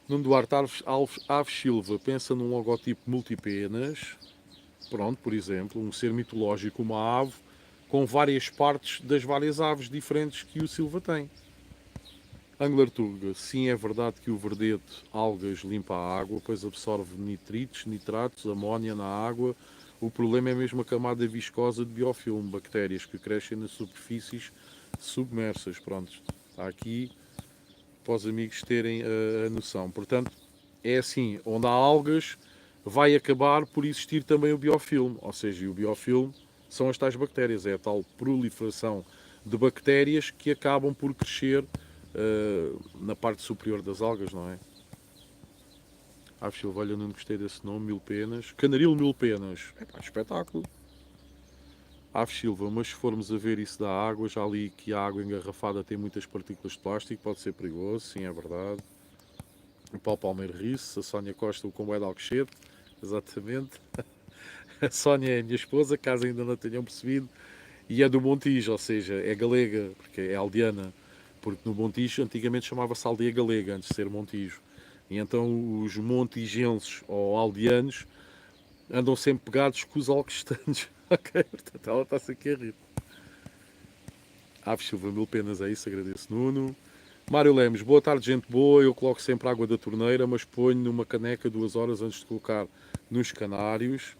Nuno Duarte Alves Silva pensa num logotipo multipenas. Pronto, por exemplo, um ser mitológico, uma ave, com várias partes das várias aves diferentes que o Silva tem. Angler Tuga, sim, é verdade que o verdete algas limpa a água, pois absorve nitritos, nitratos, amónia na água. O problema é mesmo a camada viscosa de biofilme, bactérias que crescem nas superfícies submersas. Pronto, está aqui para os amigos terem a noção. Portanto, é assim, onde há algas, vai acabar por existir também o biofilme, ou seja, o biofilme são as tais bactérias, é a tal proliferação de bactérias que acabam por crescer na parte superior das algas, não é? Aves Silva, olha, não gostei desse nome, Mil Penas. Canaril Mil Penas, é pá, espetáculo. Aves Silva, mas se formos a ver isso da água, já li que a água engarrafada tem muitas partículas de plástico, pode ser perigoso, sim, é verdade. O Paulo Palmeiro ri-se, a Sónia Costa, o comboio de Alcochete, exatamente. A Sónia é a minha esposa, caso ainda não tenham percebido, e é do Montijo, ou seja, é galega, porque é aldeana, porque no Montijo antigamente chamava-se aldeia galega, antes de ser Montijo. E então os montigenses ou aldeanos andam sempre pegados com os alquistantes. Ok, portanto ela está-se aqui a rir. Aves Silva, 1000 penas, é isso, agradeço, Nuno. Mário Lemos, boa tarde, gente boa. Eu coloco sempre água da torneira, mas ponho numa caneca 2 horas antes de colocar nos canários.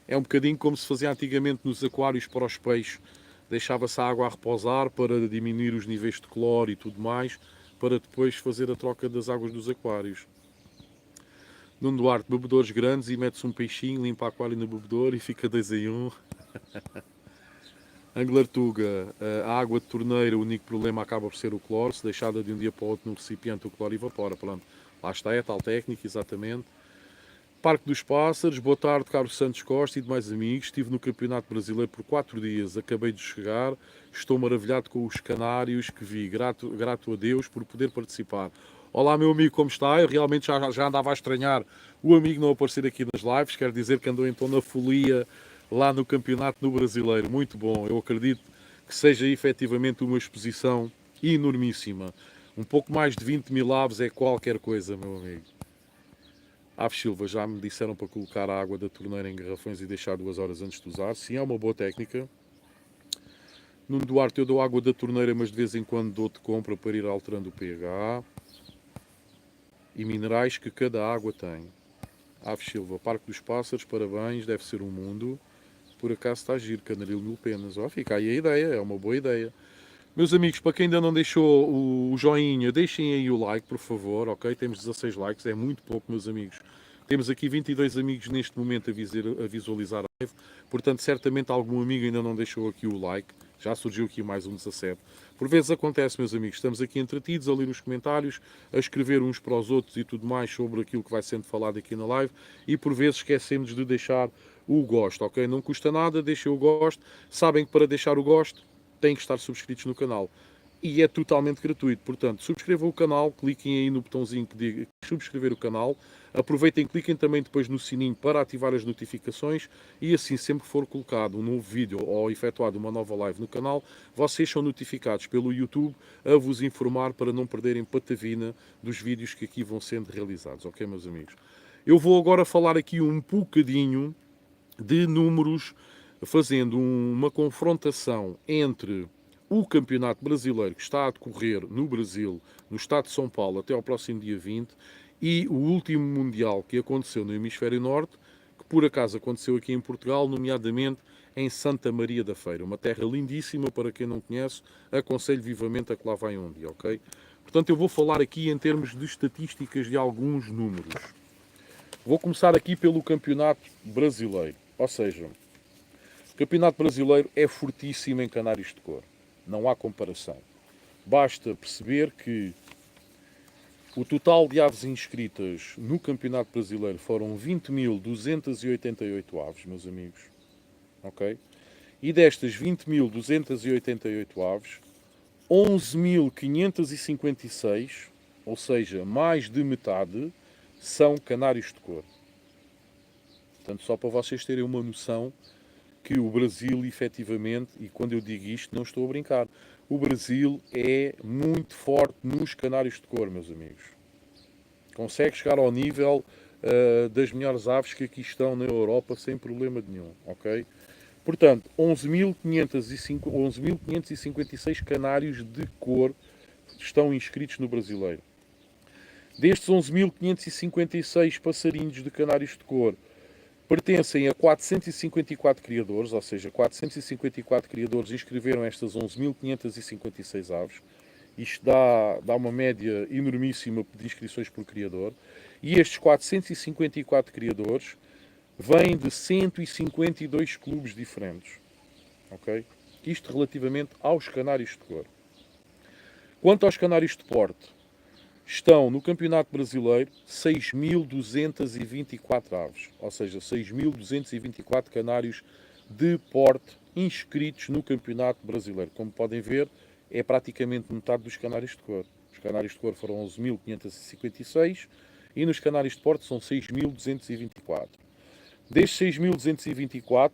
É um bocadinho como se fazia antigamente nos aquários para os peixes. Deixava-se a água a repousar para diminuir os níveis de cloro e tudo mais, para depois fazer a troca das águas dos aquários. Nuno Duarte, bebedores grandes e mete-se um peixinho, limpa aquário no bebedor e fica 2 em 1. Angler Tuga, a água de torneira, o único problema acaba por ser o cloro. Se deixada de um dia para o outro no recipiente, o cloro evapora. Pronto, lá está, é tal técnica, exatamente. Parque dos Pássaros, boa tarde, Carlos Santos Costa e demais amigos. Estive no Campeonato Brasileiro por 4 dias, acabei de chegar. Estou maravilhado com os canários que vi. Grato a Deus por poder participar. Olá, meu amigo, como está? Eu realmente já andava a estranhar o amigo não aparecer aqui nas lives. Quer dizer que andou então na folia lá no campeonato no Brasileiro. Muito bom. Eu acredito que seja efetivamente uma exposição enormíssima. Um pouco mais de 20 mil aves é qualquer coisa, meu amigo. Aves Silva, já me disseram para colocar a água da torneira em garrafões e deixar 2 horas antes de usar. Sim, é uma boa técnica. Nuno Duarte, eu dou água da torneira, mas de vez em quando dou de compra para ir alterando o pH. E minerais que cada água tem. Aves Silva, Parque dos Pássaros, parabéns, deve ser um mundo. Por acaso está a giro, Canaril 1000 penas. Ó, fica aí a ideia, é uma boa ideia. Meus amigos, para quem ainda não deixou o joinha, deixem aí o like, por favor, ok? Temos 16 likes, é muito pouco, meus amigos. Temos aqui 22 amigos neste momento a visualizar a live, portanto, certamente algum amigo ainda não deixou aqui o like. Já surgiu aqui mais um 17. Por vezes acontece, meus amigos, estamos aqui entretidos a ler os comentários, a escrever uns para os outros e tudo mais sobre aquilo que vai sendo falado aqui na live e por vezes esquecemos de deixar o gosto, ok? Não custa nada, deixem o gosto. Sabem que para deixar o gosto têm que estar subscritos no canal. E é totalmente gratuito. Portanto, subscrevam o canal, cliquem aí no botãozinho que diga subscrever o canal. Aproveitem, cliquem também depois no sininho para ativar as notificações e assim sempre que for colocado um novo vídeo ou efetuado uma nova live no canal, vocês são notificados pelo YouTube a vos informar para não perderem patavina dos vídeos que aqui vão sendo realizados. Ok, meus amigos? Eu vou agora falar aqui um bocadinho de números, fazendo uma confrontação entre o Campeonato Brasileiro que está a decorrer no Brasil, no estado de São Paulo, até ao próximo dia 20, e o último Mundial que aconteceu no Hemisfério Norte, que por acaso aconteceu aqui em Portugal, nomeadamente em Santa Maria da Feira. Uma terra lindíssima, para quem não conhece, aconselho vivamente a que lá vai um dia, ok? Portanto, eu vou falar aqui em termos de estatísticas de alguns números. Vou começar aqui pelo Campeonato Brasileiro. Ou seja, o Campeonato Brasileiro é fortíssimo em canários de cor. Não há comparação. Basta perceber que o total de aves inscritas no Campeonato Brasileiro foram 20.288 aves, meus amigos. Ok? E destas 20.288 aves, 11.556, ou seja, mais de metade, são canários de cor. Portanto, só para vocês terem uma noção que o Brasil, efetivamente, e quando eu digo isto, não estou a brincar, o Brasil é muito forte nos canários de cor, meus amigos. Consegue chegar ao nível das melhores aves que aqui estão na Europa sem problema nenhum, ok? Portanto, 11.556 canários de cor estão inscritos no Brasileiro. Destes 11.556 passarinhos de canários de cor, pertencem a 454 criadores, ou seja, 454 criadores inscreveram estas 11.556 aves. Isto dá uma média enormíssima de inscrições por criador. E estes 454 criadores vêm de 152 clubes diferentes. Ok? Isto relativamente aos canários de cor. Quanto aos canários de porte, estão no Campeonato Brasileiro 6.224 aves, ou seja, 6.224 canários de porte inscritos no Campeonato Brasileiro. Como podem ver, é praticamente metade dos canários de cor. Os canários de cor foram 11.556 e nos canários de porte são 6.224. Destes 6.224,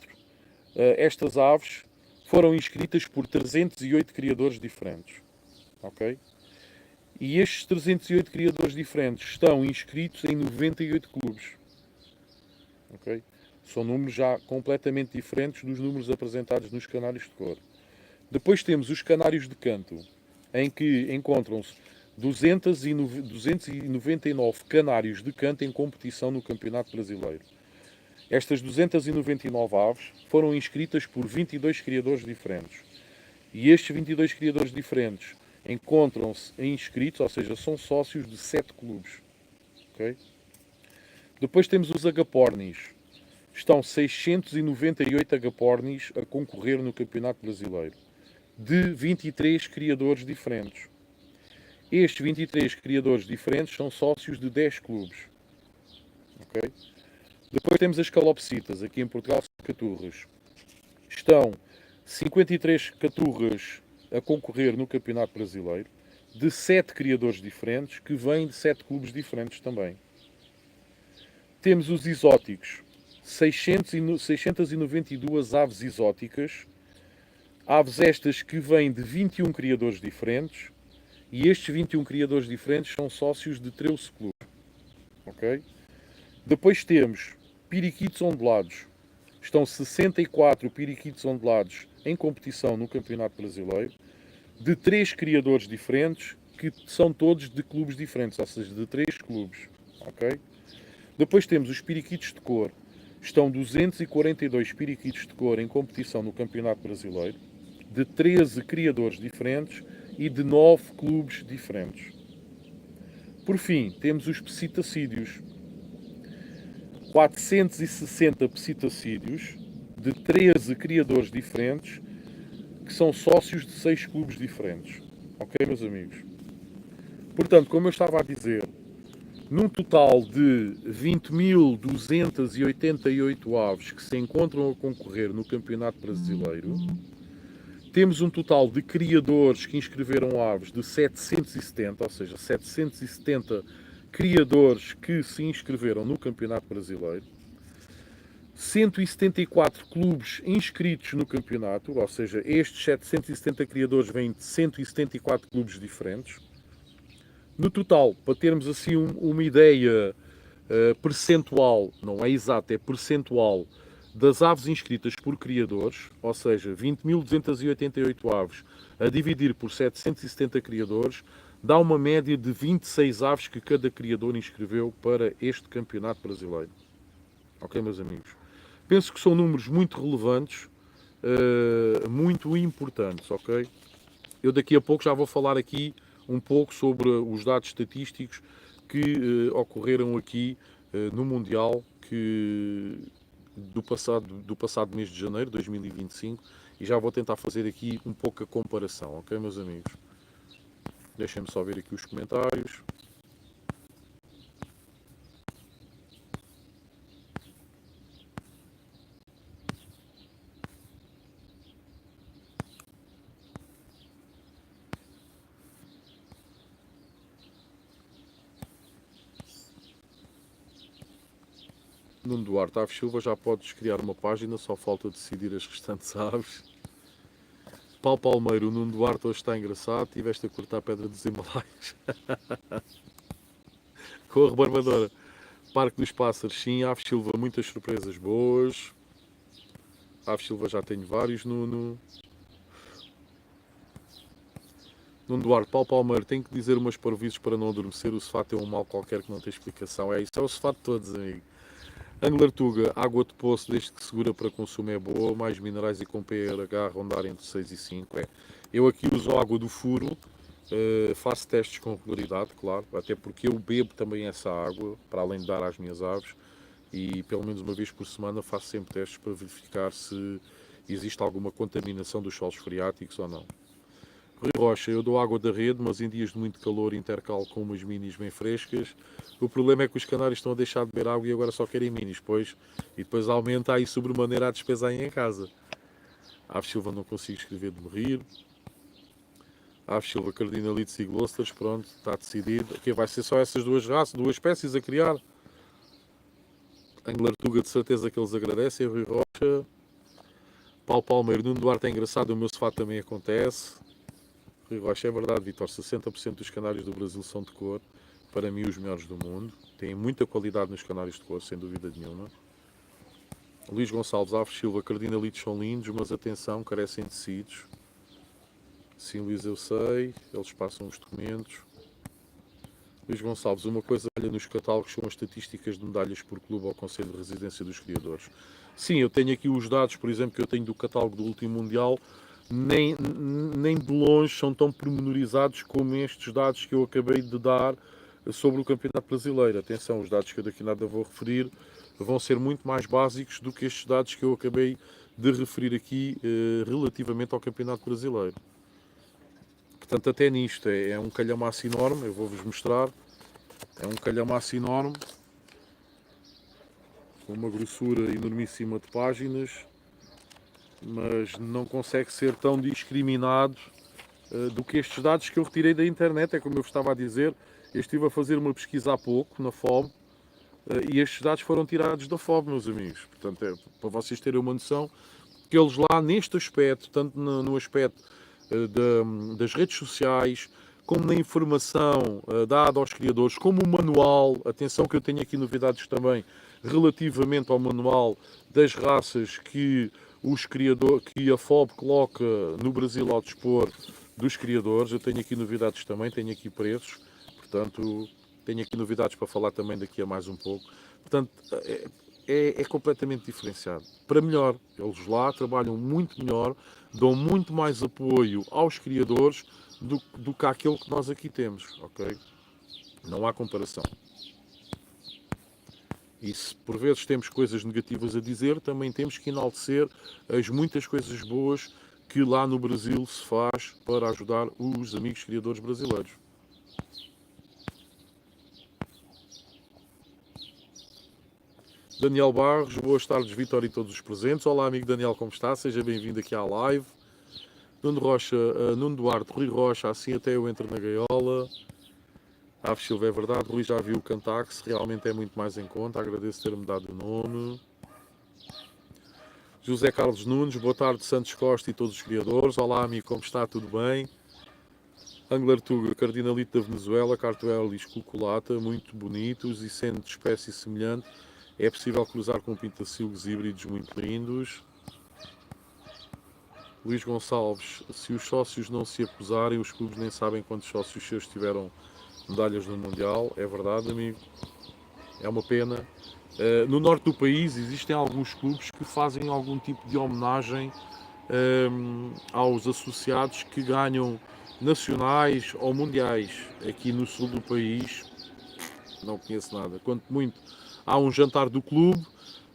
estas aves foram inscritas por 308 criadores diferentes. Ok? E estes 308 criadores diferentes estão inscritos em 98 clubes. Okay? São números já completamente diferentes dos números apresentados nos canários de cor. Depois temos os canários de canto, em que encontram-se 299 canários de canto em competição no Campeonato Brasileiro. Estas 299 aves foram inscritas por 22 criadores diferentes. E estes 22 criadores diferentes encontram-se inscritos, ou seja, são sócios de 7 clubes. Okay? Depois temos os agapornis. Estão 698 agapornis a concorrer no Campeonato Brasileiro, de 23 criadores diferentes. Estes 23 criadores diferentes são sócios de 10 clubes. Okay? Depois temos as calopsitas, aqui em Portugal são caturras. Estão 53 caturras a concorrer no Campeonato Brasileiro, de 7 criadores diferentes, que vêm de 7 clubes diferentes também. Temos os exóticos, 692 aves exóticas, aves estas que vêm de 21 criadores diferentes, e estes 21 criadores diferentes são sócios de 13 clubes. Okay? Depois temos periquitos ondulados. Estão 64 periquitos ondulados em competição no Campeonato Brasileiro, de 3 criadores diferentes, que são todos de clubes diferentes, ou seja, de 3 clubes. Okay? Depois temos os periquitos de cor. Estão 242 periquitos de cor em competição no Campeonato Brasileiro, de 13 criadores diferentes e de 9 clubes diferentes. Por fim, temos os psitacídeos. 460 psitacídeos de 13 criadores diferentes, que são sócios de 6 clubes diferentes. Ok, meus amigos? Portanto, como eu estava a dizer, num total de 20.288 aves que se encontram a concorrer no Campeonato Brasileiro, temos um total de criadores que inscreveram aves de 770, ou seja, 770 criadores que se inscreveram no Campeonato Brasileiro, 174 clubes inscritos no campeonato, ou seja, estes 770 criadores vêm de 174 clubes diferentes. No total, para termos assim uma ideia percentual, não é exata, é percentual, das aves inscritas por criadores, ou seja, 20.288 aves a dividir por 770 criadores, dá uma média de 26 aves que cada criador inscreveu para este campeonato brasileiro. Ok, meus amigos? Penso que são números muito relevantes, muito importantes, ok? Eu daqui a pouco já vou falar aqui um pouco sobre os dados estatísticos que ocorreram aqui no Mundial do passado mês de janeiro de 2025 e já vou tentar fazer aqui um pouco a comparação, ok, meus amigos? Deixem-me só ver aqui os comentários. Nuno Duarte, Aves Silva, já podes criar uma página, só falta decidir as restantes aves. Paulo Palmeiro, o Nuno Duarte hoje está engraçado, tiveste a cortar a pedra dos Himalaias. Com a rebarbadora. Parque dos Pássaros, sim. Aves Silva, muitas surpresas boas. Aves Silva já tenho vários. Nuno Duarte, Paulo Palmeiro, tenho que dizer umas parvoíces para não adormecer. O sofá tem um mal qualquer que não tem explicação. É isso, é o sofá de todos, amigo. Angler Tuga, água de poço, desde que segura para consumo é boa, mais minerais e com pH rondar entre 6 e 5. Eu aqui uso água do furo, faço testes com regularidade, claro, até porque eu bebo também essa água, para além de dar às minhas aves, e pelo menos uma vez por semana faço sempre testes para verificar se existe alguma contaminação dos solos freáticos ou não. Rui Rocha, eu dou água da rede, mas em dias de muito calor intercalo com umas minis bem frescas. O problema é que os canários estão a deixar de beber água e agora só querem minis, e depois aumenta aí sobremaneira a despesa aí em casa. Aves Silva não consigo escrever de me rir. Aves Silva, Cardinalites e Gloucesters, pronto, está decidido. Okay, vai ser só essas duas raças, duas espécies a criar. Angler Tuga, de certeza que eles agradecem. Rui Rocha. Paulo Palmeiro, Nuno Duarte é engraçado, o meu sofá também acontece. Rui Rocha, é verdade, Vitor, 60% dos canários do Brasil são de cor. Para mim, os melhores do mundo. Têm muita qualidade nos canários de cor, sem dúvida nenhuma. Luís Gonçalves, Aves Silva, Cardinalitos são lindos, mas atenção, carecem de tecidos. Sim, Luís, eu sei, eles passam os documentos. Luís Gonçalves, uma coisa olha nos catálogos são as estatísticas de medalhas por clube ao Conselho de Residência dos Criadores. Sim, eu tenho aqui os dados, por exemplo, que eu tenho do catálogo do último Mundial, nem de longe são tão pormenorizados como estes dados que eu acabei de dar sobre o Campeonato Brasileiro. Atenção, os dados que eu daqui nada vou referir vão ser muito mais básicos do que estes dados que eu acabei de referir aqui relativamente ao Campeonato Brasileiro. Portanto, até nisto é um calhamaço enorme, eu vou-vos mostrar. É um calhamaço enorme, com uma grossura enormíssima de páginas, mas não consegue ser tão discriminado do que estes dados que eu retirei da internet. É como eu vos estava a dizer, eu estive a fazer uma pesquisa há pouco, na FOB, e estes dados foram tirados da FOB, meus amigos. Portanto, é para vocês terem uma noção que eles lá, neste aspecto, tanto no aspecto das redes sociais, como na informação dada aos criadores, como o manual, atenção que eu tenho aqui novidades também relativamente ao manual das raças que que a FOB coloca no Brasil ao dispor dos criadores. Eu tenho aqui novidades também, tenho aqui preços, portanto, tenho aqui novidades para falar também daqui a mais um pouco. Portanto, é completamente diferenciado. Para melhor, eles lá trabalham muito melhor, dão muito mais apoio aos criadores do que aquele que nós aqui temos, ok? Não há comparação. E se por vezes temos coisas negativas a dizer, também temos que enaltecer as muitas coisas boas que lá no Brasil se faz para ajudar os amigos criadores brasileiros. Daniel Barros, boas tardes, Vitor e todos os presentes. Olá, amigo Daniel, como está? Seja bem-vindo aqui à live. Nuno Rocha, Nuno Duarte, Rui Rocha, assim até eu entro na gaiola. Aves Silva, é verdade, Rui já viu o Cantax, realmente é muito mais em conta, agradeço ter-me dado o nome. José Carlos Nunes, boa tarde, Santos Costa e todos os criadores. Olá, amigo, como está? Tudo bem? Angler Tuga, Cardinalito da Venezuela, Cartuelis Cuculata, muito bonitos e sendo de espécie semelhante, é possível cruzar com pintacilgos híbridos muito lindos. Luís Gonçalves, se os sócios não se acusarem, os clubes nem sabem quantos sócios seus tiveram medalhas no Mundial. É verdade, amigo. É uma pena. No norte do país existem alguns clubes que fazem algum tipo de homenagem aos associados que ganham nacionais ou mundiais. Aqui no sul do país não conheço nada. Quanto muito, há um jantar do clube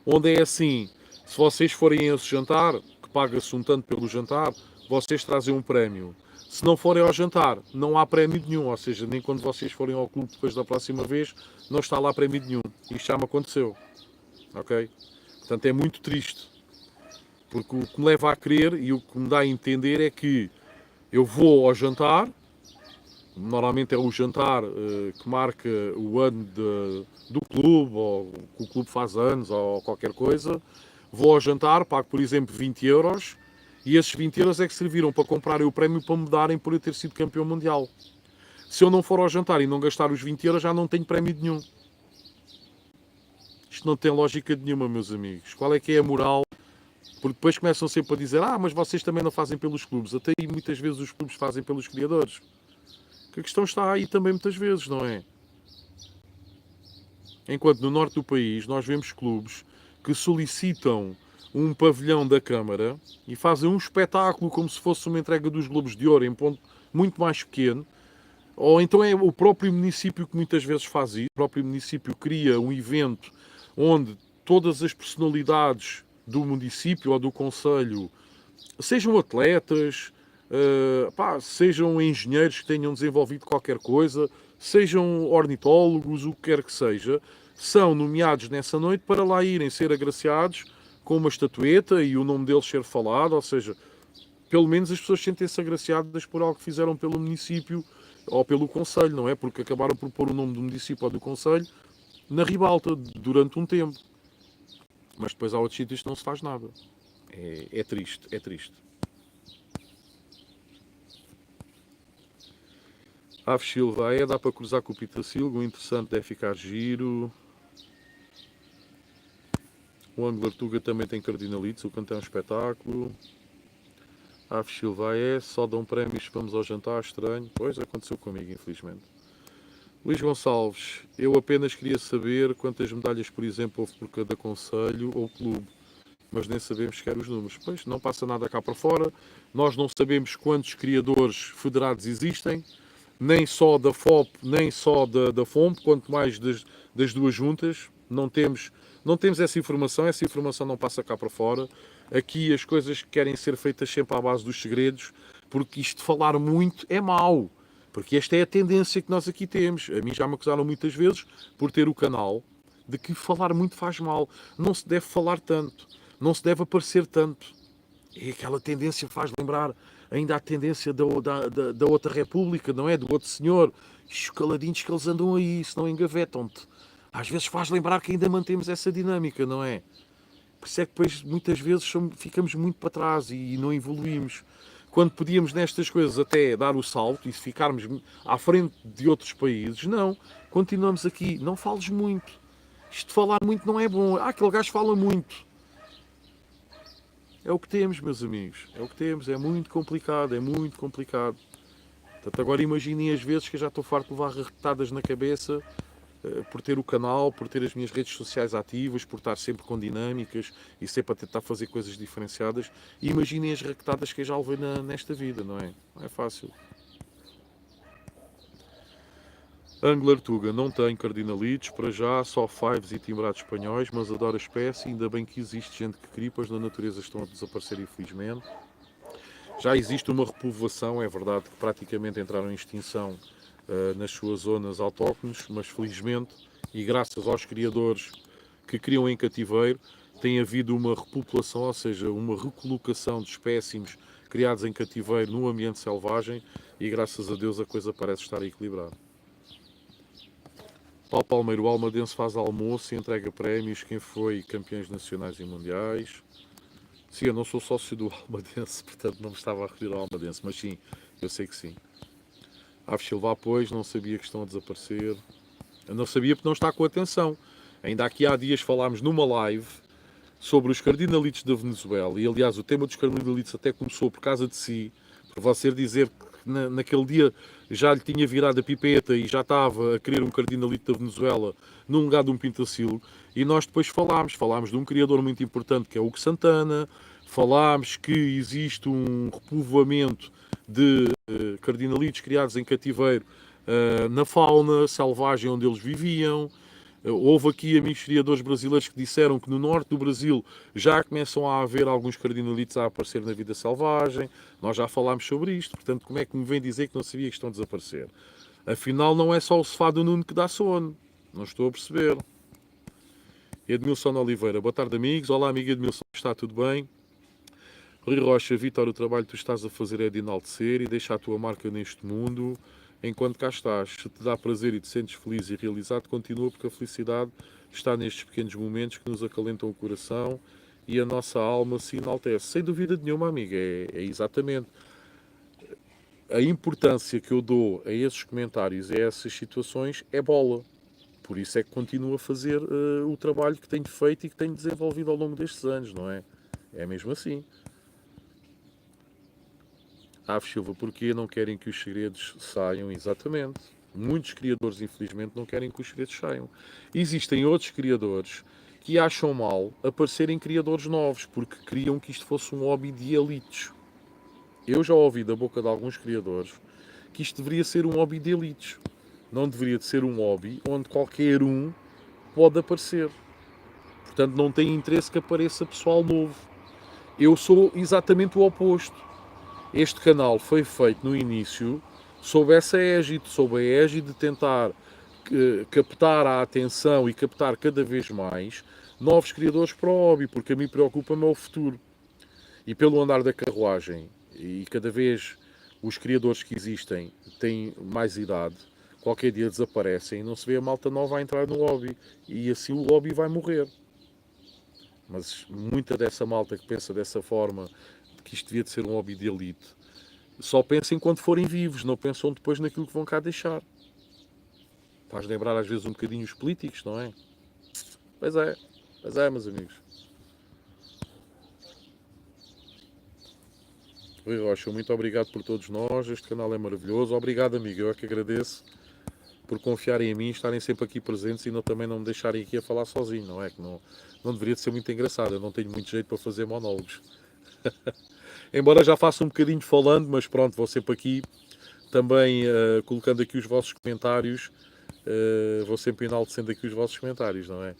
onde é assim, se vocês forem a esse jantar, que paga-se um tanto pelo jantar, vocês trazem um prémio. Se não forem ao jantar, não há prémio nenhum, ou seja, nem quando vocês forem ao clube depois da próxima vez, não está lá prémio nenhum. Isto já me aconteceu, ok? Portanto, é muito triste, porque o que me leva a crer e o que me dá a entender é que eu vou ao jantar, normalmente é o jantar que marca o ano do clube, ou que o clube faz anos, ou qualquer coisa. Vou ao jantar, pago, por exemplo, 20 euros, e esses 20 euros é que serviram para comprarem o prémio para me darem por eu ter sido campeão mundial. Se eu não for ao jantar e não gastar os 20 euros, já não tenho prémio nenhum. Isto não tem lógica nenhuma, meus amigos. Qual é que é a moral? Porque depois começam sempre a dizer, mas vocês também não fazem pelos clubes. Até aí muitas vezes os clubes fazem pelos criadores. Que a questão está aí também muitas vezes, não é? Enquanto no norte do país nós vemos clubes que solicitam um pavilhão da Câmara e fazem um espetáculo como se fosse uma entrega dos Globos de Ouro em ponto muito mais pequeno, ou então é o próprio município que muitas vezes faz isso, o próprio município cria um evento onde todas as personalidades do município ou do concelho, sejam atletas, sejam engenheiros que tenham desenvolvido qualquer coisa, sejam ornitólogos, o que quer que seja, são nomeados nessa noite para lá irem ser agraciados com uma estatueta e o nome deles ser falado, ou seja, pelo menos as pessoas sentem-se agraciadas por algo que fizeram pelo município ou pelo concelho, não é? Porque acabaram por pôr o nome do município ou do concelho na ribalta durante um tempo. Mas depois há outros sítios que não se faz nada. É triste, é triste. Aves Silva, dá para cruzar com o Pitacilgo, o interessante é ficar giro. O Angler Tuga também tem cardinalites, o canto é um espetáculo. Aves Silva só dão prémios, vamos ao jantar, estranho. Pois, aconteceu comigo, infelizmente. Luís Gonçalves, eu apenas queria saber quantas medalhas, por exemplo, houve por cada concelho ou clube, mas nem sabemos sequer os números. Pois, não passa nada cá para fora, nós não sabemos quantos criadores federados existem, nem só da FOP, nem só da FOMP, quanto mais das duas juntas. Não temos essa informação não passa cá para fora. Aqui as coisas querem ser feitas sempre à base dos segredos, porque isto de falar muito é mau. Porque esta é a tendência que nós aqui temos. A mim já me acusaram muitas vezes, por ter o canal, de que falar muito faz mal. Não se deve falar tanto. Não se deve aparecer tanto. E aquela tendência faz lembrar ainda a tendência da outra república, não é? Do outro senhor. E os caladinhos que eles andam aí, se não engavetam-te. Às vezes faz lembrar que ainda mantemos essa dinâmica, não é? Por isso é que depois muitas vezes ficamos muito para trás e não evoluímos. Quando podíamos nestas coisas até dar o salto e ficarmos à frente de outros países, não. Continuamos aqui. Não fales muito. Isto de falar muito não é bom. Aquele gajo fala muito. É o que temos, meus amigos. É o que temos. É muito complicado. É muito complicado. Portanto, agora imaginem as vezes que eu já estou farto de levar arretadas na cabeça por ter o canal, por ter as minhas redes sociais ativas, por estar sempre com dinâmicas e sempre a tentar fazer coisas diferenciadas. E imaginem as raquetadas que eu já levei nesta vida, não é? Não é fácil. Angler Tuga não tem cardinalites, para já só fives e timbrados espanhóis, mas adoro a espécie, ainda bem que existe gente que cria, pois na natureza estão a desaparecer infelizmente. Já existe uma repovoação, é verdade que praticamente entraram em extinção nas suas zonas autóctones, mas felizmente, e graças aos criadores que criam em cativeiro, tem havido uma repopulação, ou seja, uma recolocação de espécimes criados em cativeiro no ambiente selvagem e graças a Deus a coisa parece estar equilibrada. Paulo Palmeiro, o Almadense faz almoço e entrega prémios, quem foi campeões nacionais e mundiais. Sim, eu não sou sócio do Almadense, portanto não me estava a referir ao Almadense, mas sim, eu sei que sim. Aves Silva, pois, não sabia que estão a desaparecer. Eu não sabia porque não está com atenção. Ainda aqui há dias falámos numa live sobre os cardinalitos da Venezuela, e aliás o tema dos cardinalitos até começou por causa de si, por você dizer que naquele dia já lhe tinha virado a pipeta e já estava a querer um cardinalito da Venezuela num lugar de um pintacilo, e nós depois falámos de um criador muito importante que é o Hugo Santana, falámos que existe um repovoamento de cardinalitos criados em cativeiro na fauna selvagem onde eles viviam. Houve aqui amigos criadores brasileiros que disseram que no norte do Brasil já começam a haver alguns cardinalitos a aparecer na vida selvagem. Nós já falámos sobre isto, portanto, como é que me vem dizer que não sabia que estão a desaparecer? Afinal, não é só o sofá do Nuno que dá sono. Não estou a perceber. Edmilson Oliveira, boa tarde, amigos. Olá, amigo Edmilson, está tudo bem? Rui Rocha, Vítor, o trabalho que tu estás a fazer é de enaltecer e deixar a tua marca neste mundo. Enquanto cá estás, se te dá prazer e te sentes feliz e realizado, continua, porque a felicidade está nestes pequenos momentos que nos acalentam o coração e a nossa alma se enaltece. Sem dúvida nenhuma, amiga, é exatamente. A importância que eu dou a esses comentários, a essas situações, é bola. Por isso é que continuo a fazer o trabalho que tenho feito e que tenho desenvolvido ao longo destes anos, não é? É mesmo assim. Aves Silva, porquê não querem que os segredos saiam? Exatamente. Muitos criadores, infelizmente, não querem que os segredos saiam. Existem outros criadores que acham mal aparecerem criadores novos, porque queriam que isto fosse um hobby de elites. Eu já ouvi da boca de alguns criadores que isto deveria ser um hobby de elites. Não deveria de ser um hobby onde qualquer um pode aparecer. Portanto, não tem interesse que apareça pessoal novo. Eu sou exatamente o oposto. Este canal foi feito no início sob essa égide, sob a égide de tentar captar a atenção e captar cada vez mais novos criadores para o hobby, porque a mim preocupa-me o futuro. E pelo andar da carruagem, e cada vez os criadores que existem têm mais idade, qualquer dia desaparecem e não se vê a malta nova a entrar no hobby. E assim o hobby vai morrer. Mas muita dessa malta que pensa dessa forma, que isto devia de ser um hobby de elite, só pensam enquanto forem vivos, não pensam depois naquilo que vão cá deixar. Faz lembrar às vezes um bocadinho os políticos, não é? Pois é, meus amigos. Rui Rocha, muito obrigado por todos nós. Este canal é maravilhoso. Obrigado, amigo. Eu é que agradeço por confiarem em mim, estarem sempre aqui presentes e também não me deixarem aqui a falar sozinho, não é? Que não deveria de ser muito engraçado. Eu não tenho muito jeito para fazer monólogos. Embora já faça um bocadinho falando, mas pronto, vou sempre aqui também colocando aqui os vossos comentários. Vou sempre enaltecendo aqui os vossos comentários, não é?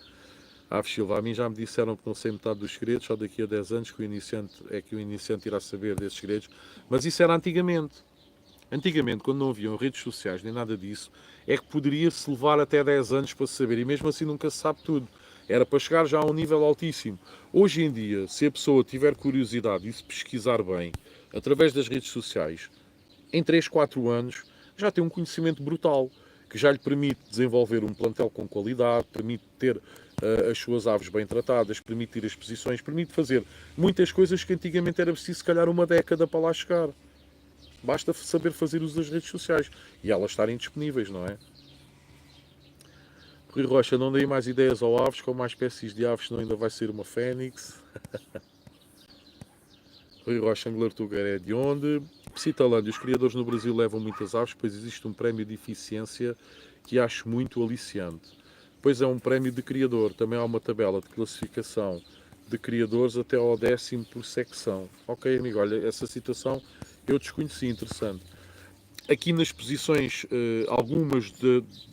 Silva, a mim já me disseram que não sei metade dos segredos, só daqui a 10 anos que o iniciante irá saber desses segredos. Mas isso era antigamente. Antigamente, quando não haviam redes sociais nem nada disso, é que poderia-se levar até 10 anos para se saber, e mesmo assim nunca se sabe tudo. Era para chegar já a um nível altíssimo. Hoje em dia, se a pessoa tiver curiosidade e se pesquisar bem, através das redes sociais, em 3, 4 anos, já tem um conhecimento brutal, que já lhe permite desenvolver um plantel com qualidade, permite ter as suas aves bem tratadas, permite ir às exposições, permite fazer muitas coisas que antigamente era preciso, se calhar, uma década para lá chegar. Basta saber fazer uso das redes sociais e elas estarem disponíveis, não é? Rui Rocha, não dei mais ideias ao aves, com mais espécies de aves, senão ainda vai ser uma fênix. Rui Rocha, Angler Tuga é de onde? Citalândia, os criadores no Brasil levam muitas aves, pois existe um prémio de eficiência que acho muito aliciante. Pois é um prémio de criador, também há uma tabela de classificação de criadores até ao 10º por secção. Ok, amigo, olha, essa situação eu desconheci, interessante. Aqui nas posições, algumas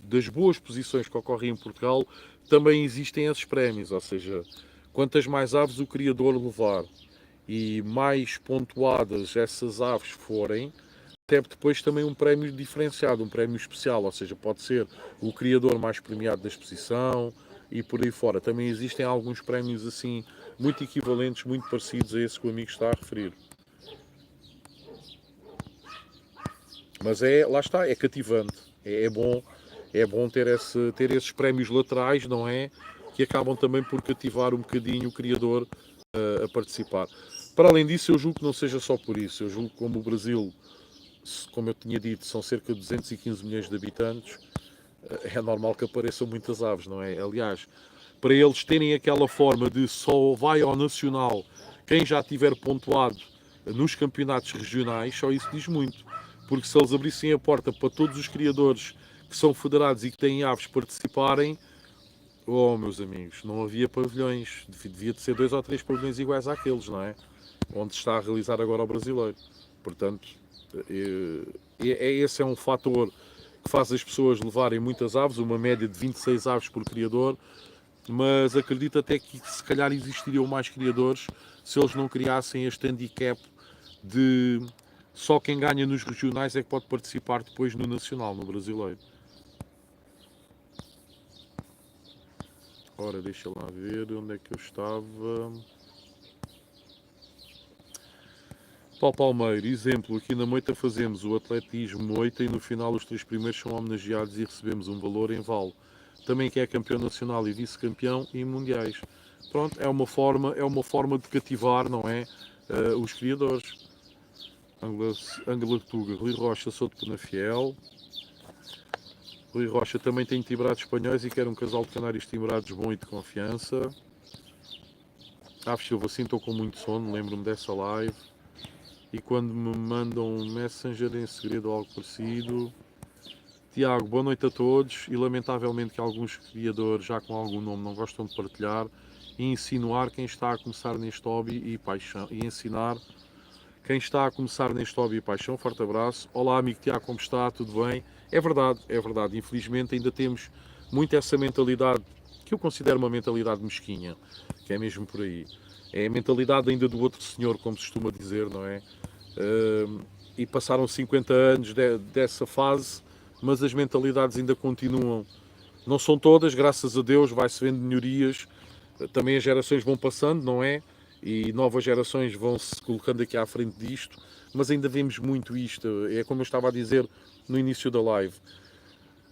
das boas posições que ocorrem em Portugal, também existem esses prémios, ou seja, quantas mais aves o criador levar e mais pontuadas essas aves forem, recebe depois também um prémio diferenciado, um prémio especial, ou seja, pode ser o criador mais premiado da exposição e por aí fora. Também existem alguns prémios assim, muito equivalentes, muito parecidos a esse que o amigo está a referir. Mas lá está, é cativante, é bom ter esses prémios laterais, não é? Que acabam também por cativar um bocadinho o criador a participar. Para além disso, eu julgo que não seja só por isso. Eu julgo que como o Brasil, como eu tinha dito, são cerca de 215 milhões de habitantes, é normal que apareçam muitas aves, não é? Aliás, para eles terem aquela forma de só vai ao nacional quem já tiver pontuado nos campeonatos regionais, só isso diz muito. Porque se eles abrissem a porta para todos os criadores que são federados e que têm aves participarem, oh, meus amigos, não havia pavilhões. Devia de ser 2 ou 3 pavilhões iguais àqueles, não é? Onde se está a realizar agora o brasileiro. Portanto, esse é um fator que faz as pessoas levarem muitas aves, uma média de 26 aves por criador, mas acredito até que se calhar existiriam mais criadores se eles não criassem este handicap de só quem ganha nos regionais é que pode participar depois no nacional, no brasileiro. Ora, deixa lá ver onde é que eu estava. Paulo Palmeiro, exemplo, aqui na Moita fazemos o atletismo Moita e no final os 3 primeiros são homenageados e recebemos um valor em vale. Também que é campeão nacional e vice-campeão em mundiais. Pronto, é uma forma de cativar, não é? Os criadores. Angela Tuga, Rui Rocha, sou de Penafiel. Rui Rocha também tem timbrados espanhóis e quer um casal de canários timbrados bom e de confiança. Silva, sim, estou com muito sono, lembro-me dessa live. E quando me mandam um Messenger em segredo ou algo parecido. Tiago, boa noite a todos. E lamentavelmente que alguns criadores, já com algum nome, não gostam de partilhar e insinuar quem está a começar neste hobby e paixão. E ensinar quem está a começar neste hobby e paixão. Forte abraço. Olá, amigo Tiago, como está? Tudo bem? É verdade, é verdade. Infelizmente ainda temos muito essa mentalidade, que eu considero uma mentalidade mesquinha, que é mesmo por aí. É a mentalidade ainda do outro senhor, como se costuma dizer, não é? E passaram 50 anos dessa fase, mas as mentalidades ainda continuam. Não são todas, graças a Deus, vai-se vendo melhorias. Também as gerações vão passando, não é? E novas gerações vão se colocando aqui à frente disto, mas ainda vemos muito isto. É como eu estava a dizer no início da live.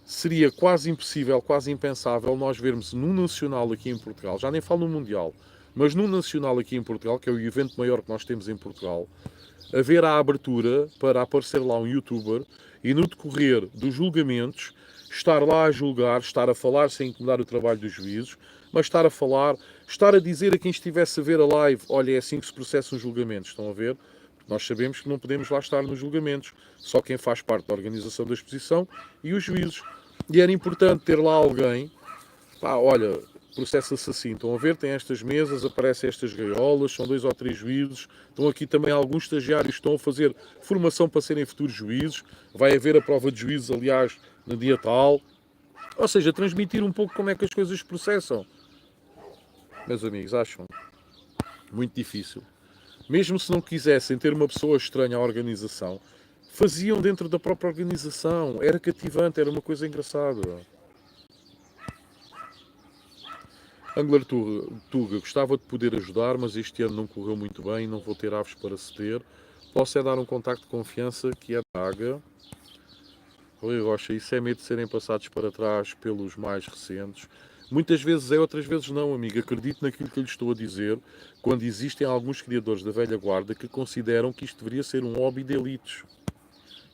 Seria quase impossível, quase impensável nós vermos num nacional aqui em Portugal, já nem falo no Mundial, mas num nacional aqui em Portugal, que é o evento maior que nós temos em Portugal, haver a abertura para aparecer lá um youtuber e no decorrer dos julgamentos estar lá a julgar, estar a falar sem incomodar o trabalho dos juízes, mas estar a falar, estar a dizer a quem estivesse a ver a live, olha, é assim que se processa um julgamento, estão a ver? Nós sabemos que não podemos lá estar nos julgamentos, só quem faz parte da organização da exposição e os juízes. E era importante ter lá alguém, pá, olha, processa-se assim, estão a ver, tem estas mesas, aparecem estas gaiolas, são 2 ou 3 juízes, estão aqui também alguns estagiários que estão a fazer formação para serem futuros juízes, vai haver a prova de juízes, aliás, no dia tal. Ou seja, transmitir um pouco como é que as coisas se processam. Meus amigos, acham muito difícil. Mesmo se não quisessem ter uma pessoa estranha à organização, faziam dentro da própria organização. Era cativante, era uma coisa engraçada. Angler Tuga, gostava de poder ajudar, mas este ano não correu muito bem e não vou ter aves para ceder. Posso é dar um contacto de confiança que é da Águia. Rui Rocha, isso é medo de serem passados para trás pelos mais recentes. Muitas vezes é, outras vezes não, amigo. Acredito naquilo que eu lhe estou a dizer, quando existem alguns criadores da velha guarda que consideram que isto deveria ser um hobby de elites.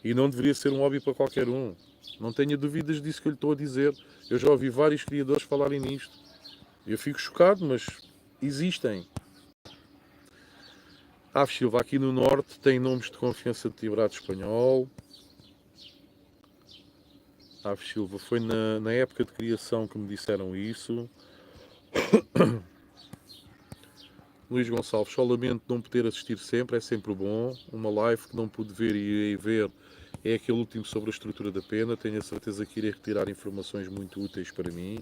E não deveria ser um hobby para qualquer um. Não tenha dúvidas disso que eu lhe estou a dizer. Eu já ouvi vários criadores falarem nisto. Eu fico chocado, mas existem. Aves Silva, aqui no Norte, tem nomes de confiança de Tibrado Espanhol. Aves Silva, foi na época de criação que me disseram isso. Luís Gonçalves, só lamento não poder assistir sempre, é sempre bom. Uma live que não pude ver e irei ver é aquele último sobre a estrutura da pena. Tenho a certeza que irei retirar informações muito úteis para mim.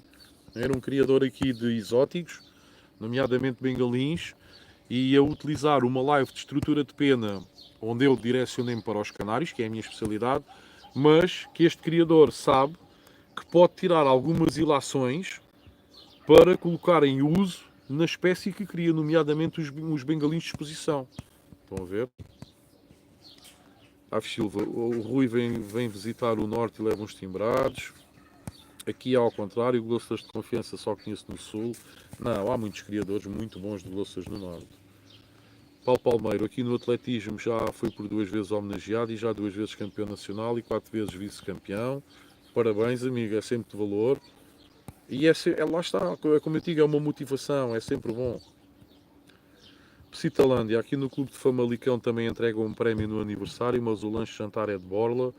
Era um criador aqui de exóticos, nomeadamente bengalins, e a utilizar uma live de estrutura de pena, onde eu direcionei-me para os canários, que é a minha especialidade, mas que este criador sabe que pode tirar algumas ilações para colocar em uso na espécie que cria, nomeadamente os bengalins de exposição. Estão a ver? Aves Silva, o Rui vem visitar o Norte e leva uns timbrados. Aqui é ao contrário, glossas de confiança só conheço no Sul. Não, há muitos criadores muito bons de glossas no Norte. Paulo Palmeiro, aqui no atletismo já foi por 2 vezes homenageado e já 2 vezes campeão nacional e 4 vezes vice-campeão. Parabéns, amigo, é sempre de valor. E lá está, como eu digo, é uma motivação, é sempre bom. Psitalândia, aqui no Clube de Famalicão também entregam um prémio no aniversário, mas o lanche jantar é de borla.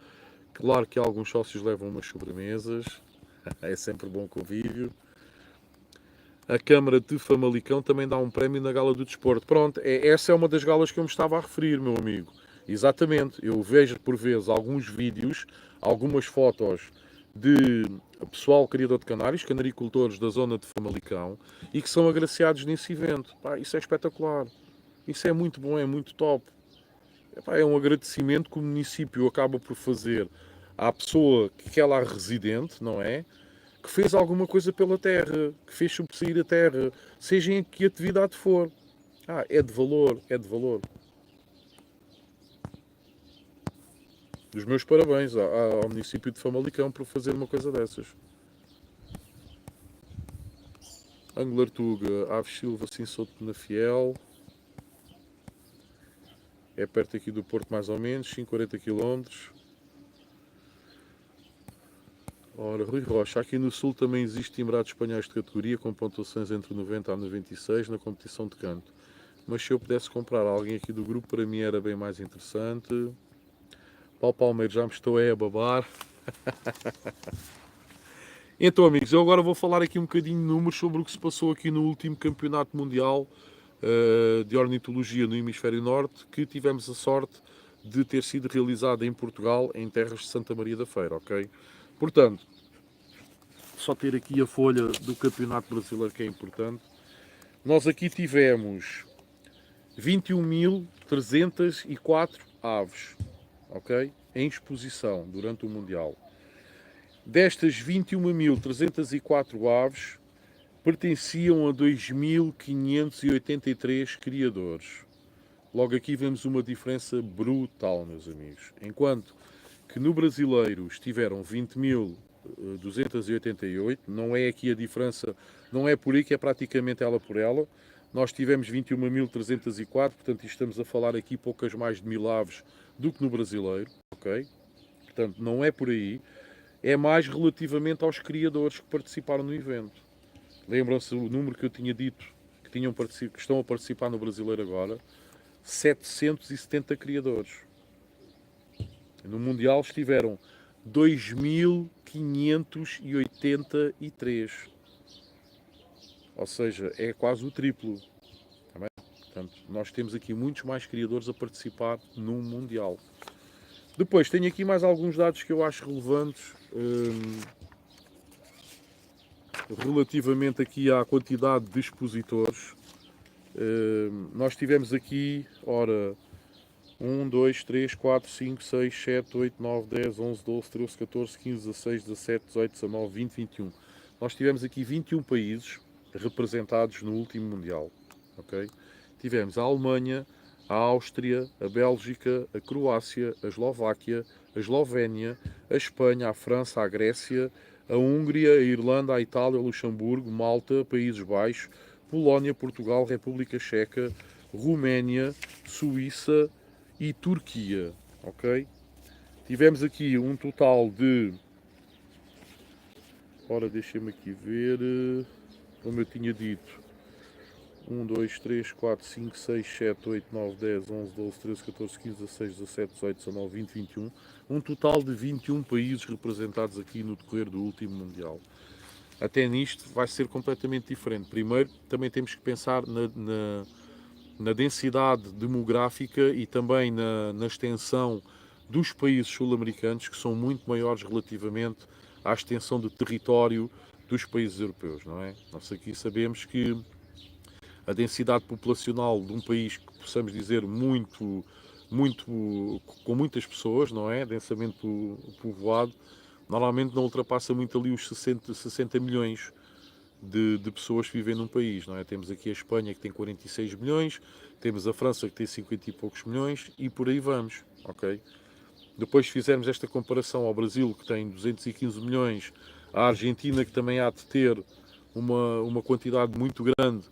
Claro que alguns sócios levam umas sobremesas, é sempre bom convívio. A Câmara de Famalicão também dá um prémio na Gala do Desporto. Pronto, essa é uma das galas que eu me estava a referir, meu amigo. Exatamente, eu vejo por vezes alguns vídeos, algumas fotos de pessoal criador de canários, canaricultores da zona de Famalicão, e que são agraciados nesse evento. Pá, isso é espetacular. Isso é muito bom, é muito top. Epá, é um agradecimento que o município acaba por fazer à pessoa que é lá residente, não é? Que fez alguma coisa pela terra, que fez subsair a terra, seja em que atividade for. É de valor, é de valor. Os meus parabéns ao município de Famalicão por fazer uma coisa dessas. Angler Tuga, Aves Silva, Sinsoto na Fiel. É perto aqui do Porto mais ou menos, 40 km. Ora, Rui Rocha, aqui no Sul também existe timbrados espanhóis de categoria com pontuações entre 90 a 96 na competição de canto. Mas se eu pudesse comprar alguém aqui do grupo, para mim era bem mais interessante. Paulo Palmeiro já me estou a babar. Então, amigos, eu agora vou falar aqui um bocadinho de números sobre o que se passou aqui no último Campeonato Mundial de Ornitologia no Hemisfério Norte, que tivemos a sorte de ter sido realizado em Portugal, em terras de Santa Maria da Feira, ok? Portanto, só ter aqui a folha do Campeonato Brasileiro que é importante. Nós aqui tivemos 21.304 aves, ok? Em exposição durante o Mundial. Destas 21.304 aves, pertenciam a 2.583 criadores. Logo aqui vemos uma diferença brutal, meus amigos. Enquanto que no brasileiro estiveram 20.288, não é aqui a diferença, não é por aí que é praticamente ela por ela. Nós tivemos 21.304, portanto estamos a falar aqui poucas mais de 1.000 aves do que no brasileiro, ok? Portanto, não é por aí. É mais relativamente aos criadores que participaram no evento. Lembram-se o número que eu tinha dito que estão a participar no brasileiro agora? 770 criadores. No Mundial estiveram 2.583. Ou seja, é quase o triplo. Tá bem? Portanto, nós temos aqui muitos mais criadores a participar num Mundial. Depois, tenho aqui mais alguns dados que eu acho relevantes relativamente aqui à quantidade de expositores. Nós tivemos aqui, ora, 1, 2, 3, 4, 5, 6, 7, 8, 9, 10, 11, 12, 13, 14, 15, 16, 17, 18, 19, 20, 21. Nós tivemos aqui 21 países representados no último Mundial. Okay? Tivemos a Alemanha, a Áustria, a Bélgica, a Croácia, a Eslováquia, a Eslovénia, a Espanha, a França, a Grécia, a Hungria, a Irlanda, a Itália, o Luxemburgo, Malta, Países Baixos, Polónia, Portugal, República Checa, Roménia, Suíça e Turquia. Ok? Tivemos aqui um total de... Ora, deixem-me aqui ver... Como eu tinha dito, 1, 2, 3, 4, 5, 6, 7, 8, 9, 10, 11, 12, 13, 14, 15, 16, 17, 18, 19, 20, 21. Um total de 21 países representados aqui no decorrer do último Mundial. Até nisto vai ser completamente diferente. Primeiro, também temos que pensar na densidade demográfica e também na extensão dos países sul-americanos, que são muito maiores relativamente à extensão de território dos países europeus, não é? Nós aqui sabemos que a densidade populacional de um país que possamos dizer com muitas pessoas, não é? Densamente povoado, normalmente não ultrapassa muito ali os 60 milhões de pessoas que vivem num país, não é? Temos aqui a Espanha que tem 46 milhões, temos a França que tem 50 e poucos milhões e por aí vamos, ok? Depois se fizermos esta comparação ao Brasil que tem 215 milhões, a Argentina que também há de ter uma quantidade muito grande,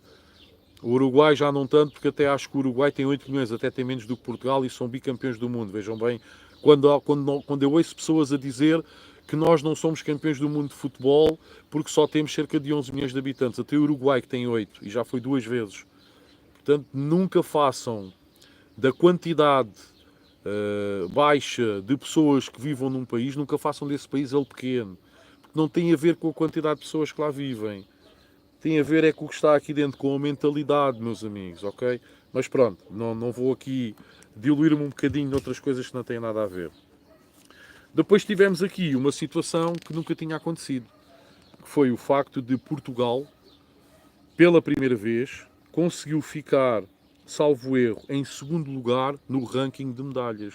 o Uruguai já não tanto, porque até acho que o Uruguai tem 8 milhões, até tem menos do que Portugal e são bicampeões do mundo. Vejam bem, quando eu ouço pessoas a dizer que nós não somos campeões do mundo de futebol porque só temos cerca de 11 milhões de habitantes. Até o Uruguai que tem 8 e já foi 2 vezes. Portanto, nunca façam da quantidade baixa de pessoas que vivam num país, nunca façam desse país ele pequeno. Porque não tem a ver com a quantidade de pessoas que lá vivem. Tem a ver é com o que está aqui dentro, com a mentalidade, meus amigos, ok? Mas pronto, não vou aqui diluir-me um bocadinho noutras coisas que não têm nada a ver. Depois tivemos aqui uma situação que nunca tinha acontecido, que foi o facto de Portugal, pela primeira vez, conseguiu ficar, salvo erro, em segundo lugar no ranking de medalhas.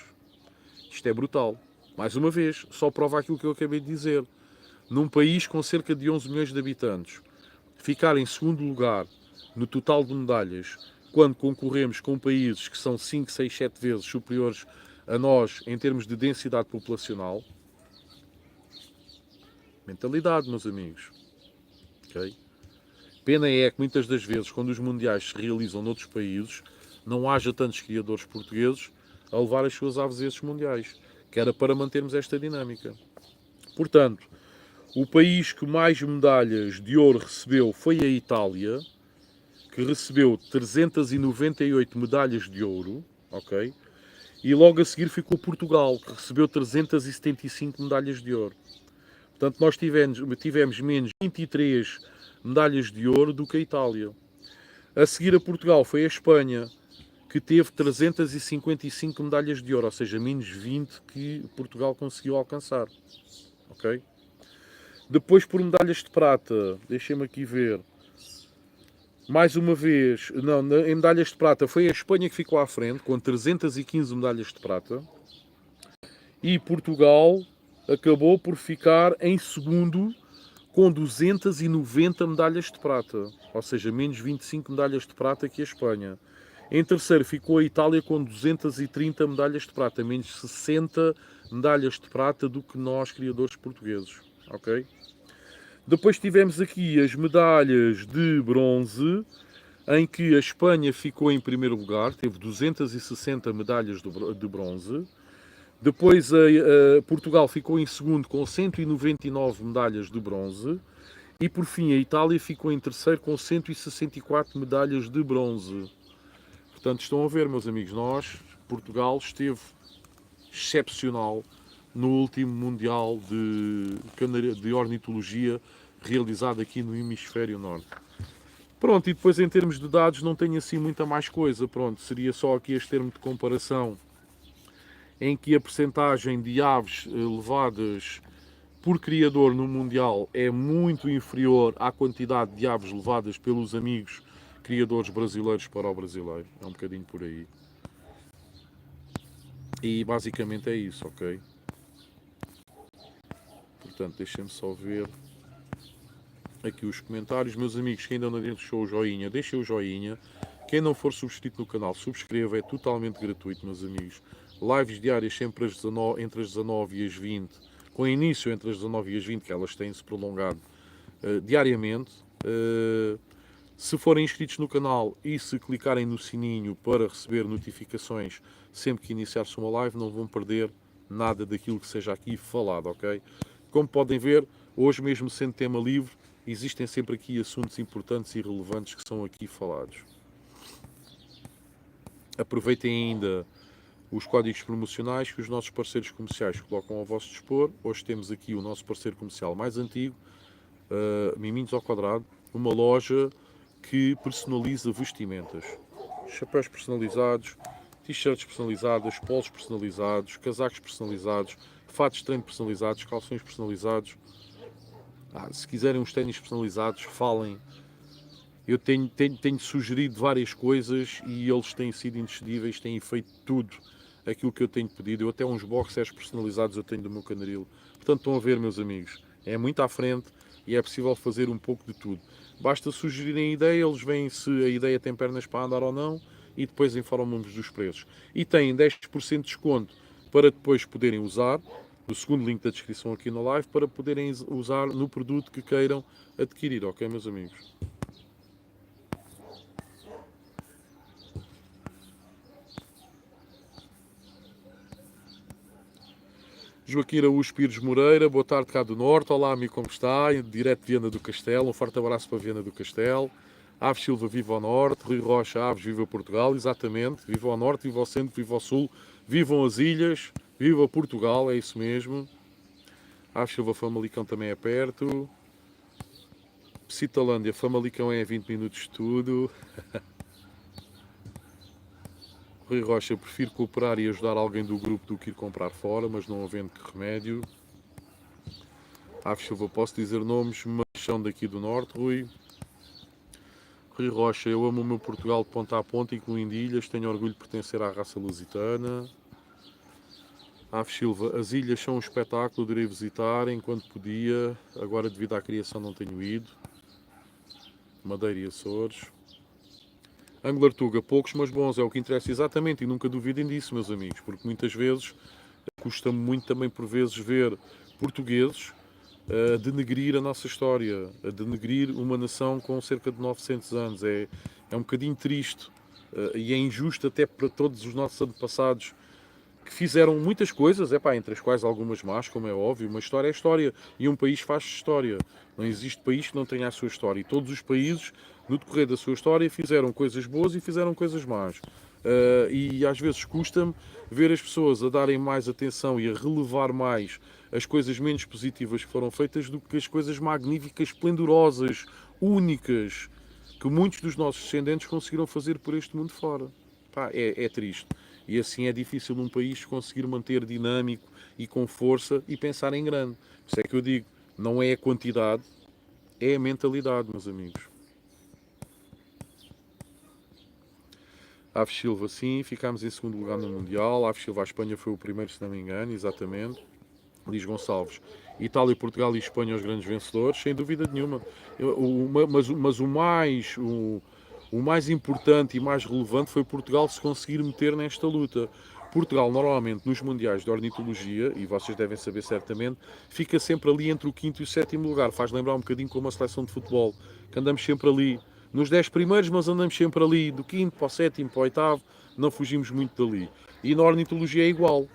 Isto é brutal. Mais uma vez, só prova aquilo que eu acabei de dizer. Num país com cerca de 11 milhões de habitantes, ficar em segundo lugar no total de medalhas, quando concorremos com países que são 5, 6, 7 vezes superiores a nós em termos de densidade populacional. Mentalidade, meus amigos. Okay? Pena é que muitas das vezes, quando os mundiais se realizam noutros países, não haja tantos criadores portugueses a levar as suas aves a esses mundiais, que era para mantermos esta dinâmica. Portanto, o país que mais medalhas de ouro recebeu foi a Itália, que recebeu 398 medalhas de ouro, ok? E logo a seguir ficou Portugal, que recebeu 375 medalhas de ouro. Portanto, nós tivemos menos 23 medalhas de ouro do que a Itália. A seguir a Portugal foi a Espanha, que teve 355 medalhas de ouro, ou seja, menos 20 que Portugal conseguiu alcançar, ok? Depois, por medalhas de prata, deixem-me aqui ver. Mais uma vez, em medalhas de prata foi a Espanha que ficou à frente, com 315 medalhas de prata. E Portugal acabou por ficar em segundo, com 290 medalhas de prata. Ou seja, menos 25 medalhas de prata que a Espanha. Em terceiro ficou a Itália com 230 medalhas de prata. Menos 60 medalhas de prata do que nós, criadores portugueses. Ok? Depois tivemos aqui as medalhas de bronze, em que a Espanha ficou em primeiro lugar, teve 260 medalhas de bronze. Depois Portugal ficou em segundo com 199 medalhas de bronze. E por fim a Itália ficou em terceiro com 164 medalhas de bronze. Portanto, estão a ver, meus amigos, Portugal esteve excepcional no último Mundial de Ornitologia realizado aqui no Hemisfério Norte. Pronto, e depois em termos de dados não tenho assim muita mais coisa. Pronto, seria só aqui este termo de comparação em que a percentagem de aves levadas por criador no Mundial é muito inferior à quantidade de aves levadas pelos amigos criadores brasileiros para o brasileiro. É um bocadinho por aí. E basicamente é isso, ok? Portanto, deixem-me só ver aqui os comentários. Meus amigos que ainda não deixou o joinha, deixem o joinha. Quem não for subscrito no canal, subscreva, é totalmente gratuito, meus amigos. Lives diárias sempre entre as 19 e as 20, com início entre as 19 e as 20, que elas têm-se prolongado diariamente. Se forem inscritos no canal e se clicarem no sininho para receber notificações sempre que iniciar-se uma live, não vão perder nada daquilo que seja aqui falado, ok? Como podem ver, hoje mesmo sendo tema livre, existem sempre aqui assuntos importantes e relevantes que são aqui falados. Aproveitem ainda os códigos promocionais que os nossos parceiros comerciais colocam ao vosso dispor. Hoje temos aqui o nosso parceiro comercial mais antigo, Miminhos ao Quadrado, uma loja que personaliza vestimentas. Chapéus personalizados, t-shirts personalizadas, polos personalizados, casacos personalizados, fatos de treino personalizados, calções personalizados. Se quiserem uns ténis personalizados, falem. Eu tenho sugerido várias coisas e eles têm sido indescedíveis, têm feito tudo aquilo que eu tenho pedido. Eu até uns boxers personalizados eu tenho do meu canarilo. Portanto, estão a ver, meus amigos, é muito à frente e é possível fazer um pouco de tudo. Basta sugerirem a ideia, eles veem se a ideia tem pernas para andar ou não e depois informam-nos dos preços. E têm 10% de desconto para depois poderem usar, no segundo link da descrição aqui na live, para poderem usar no produto que queiram adquirir, ok, meus amigos? Joaquim Araújo Pires Moreira, boa tarde cá do Norte, olá amigo, como está? Direto de Viana do Castelo, um forte abraço para Viana do Castelo. Aves Silva, viva ao Norte, Rui Rocha, Aves, viva Portugal, exatamente, viva ao Norte, viva ao Centro, viva ao Sul, vivam as ilhas, viva Portugal, é isso mesmo. Aves Silva, Famalicão também é perto. Psitalândia, Famalicão é 20 minutos de tudo. Rui Rocha, prefiro cooperar e ajudar alguém do grupo do que ir comprar fora, mas não havendo que remédio. Aves Silva, posso dizer nomes, mas são daqui do Norte, Rui. Rui Rocha, eu amo o meu Portugal de ponta a ponta, incluindo ilhas, tenho orgulho de pertencer à raça lusitana. Aves Silva, as ilhas são um espetáculo, irei visitar enquanto podia, agora devido à criação não tenho ido. Madeira e Açores. Angler Tuga, poucos mas bons, é o que interessa exatamente e nunca duvidem disso, meus amigos, porque muitas vezes custa-me muito também por vezes ver portugueses a denegrir a nossa história, a denegrir uma nação com cerca de 900 anos. É um bocadinho triste e é injusto até para todos os nossos antepassados que fizeram muitas coisas, entre as quais algumas más, como é óbvio. Uma história é história e um país faz história. Não existe país que não tenha a sua história e todos os países, no decorrer da sua história, fizeram coisas boas e fizeram coisas más. E às vezes custa-me ver as pessoas a darem mais atenção e a relevar mais as coisas menos positivas que foram feitas do que as coisas magníficas, esplendorosas, únicas, que muitos dos nossos descendentes conseguiram fazer por este mundo fora. É triste. E assim é difícil um país conseguir manter dinâmico e com força e pensar em grande. Por isso é que eu digo, não é a quantidade, é a mentalidade, meus amigos. Aves Silva, sim, ficámos em segundo lugar no Mundial. Aves Silva, a Espanha foi o primeiro, se não me engano, exatamente. Luís Gonçalves, Itália, Portugal e Espanha os grandes vencedores, sem dúvida nenhuma. Mas o mais importante e mais relevante foi Portugal se conseguir meter nesta luta. Portugal, normalmente, nos mundiais de ornitologia, e vocês devem saber certamente, fica sempre ali entre o quinto e o sétimo lugar. Faz lembrar um bocadinho como a seleção de futebol, que andamos sempre ali nos 10 primeiros, mas andamos sempre ali do quinto para o sétimo, para o oitavo, não fugimos muito dali. E na ornitologia é igual.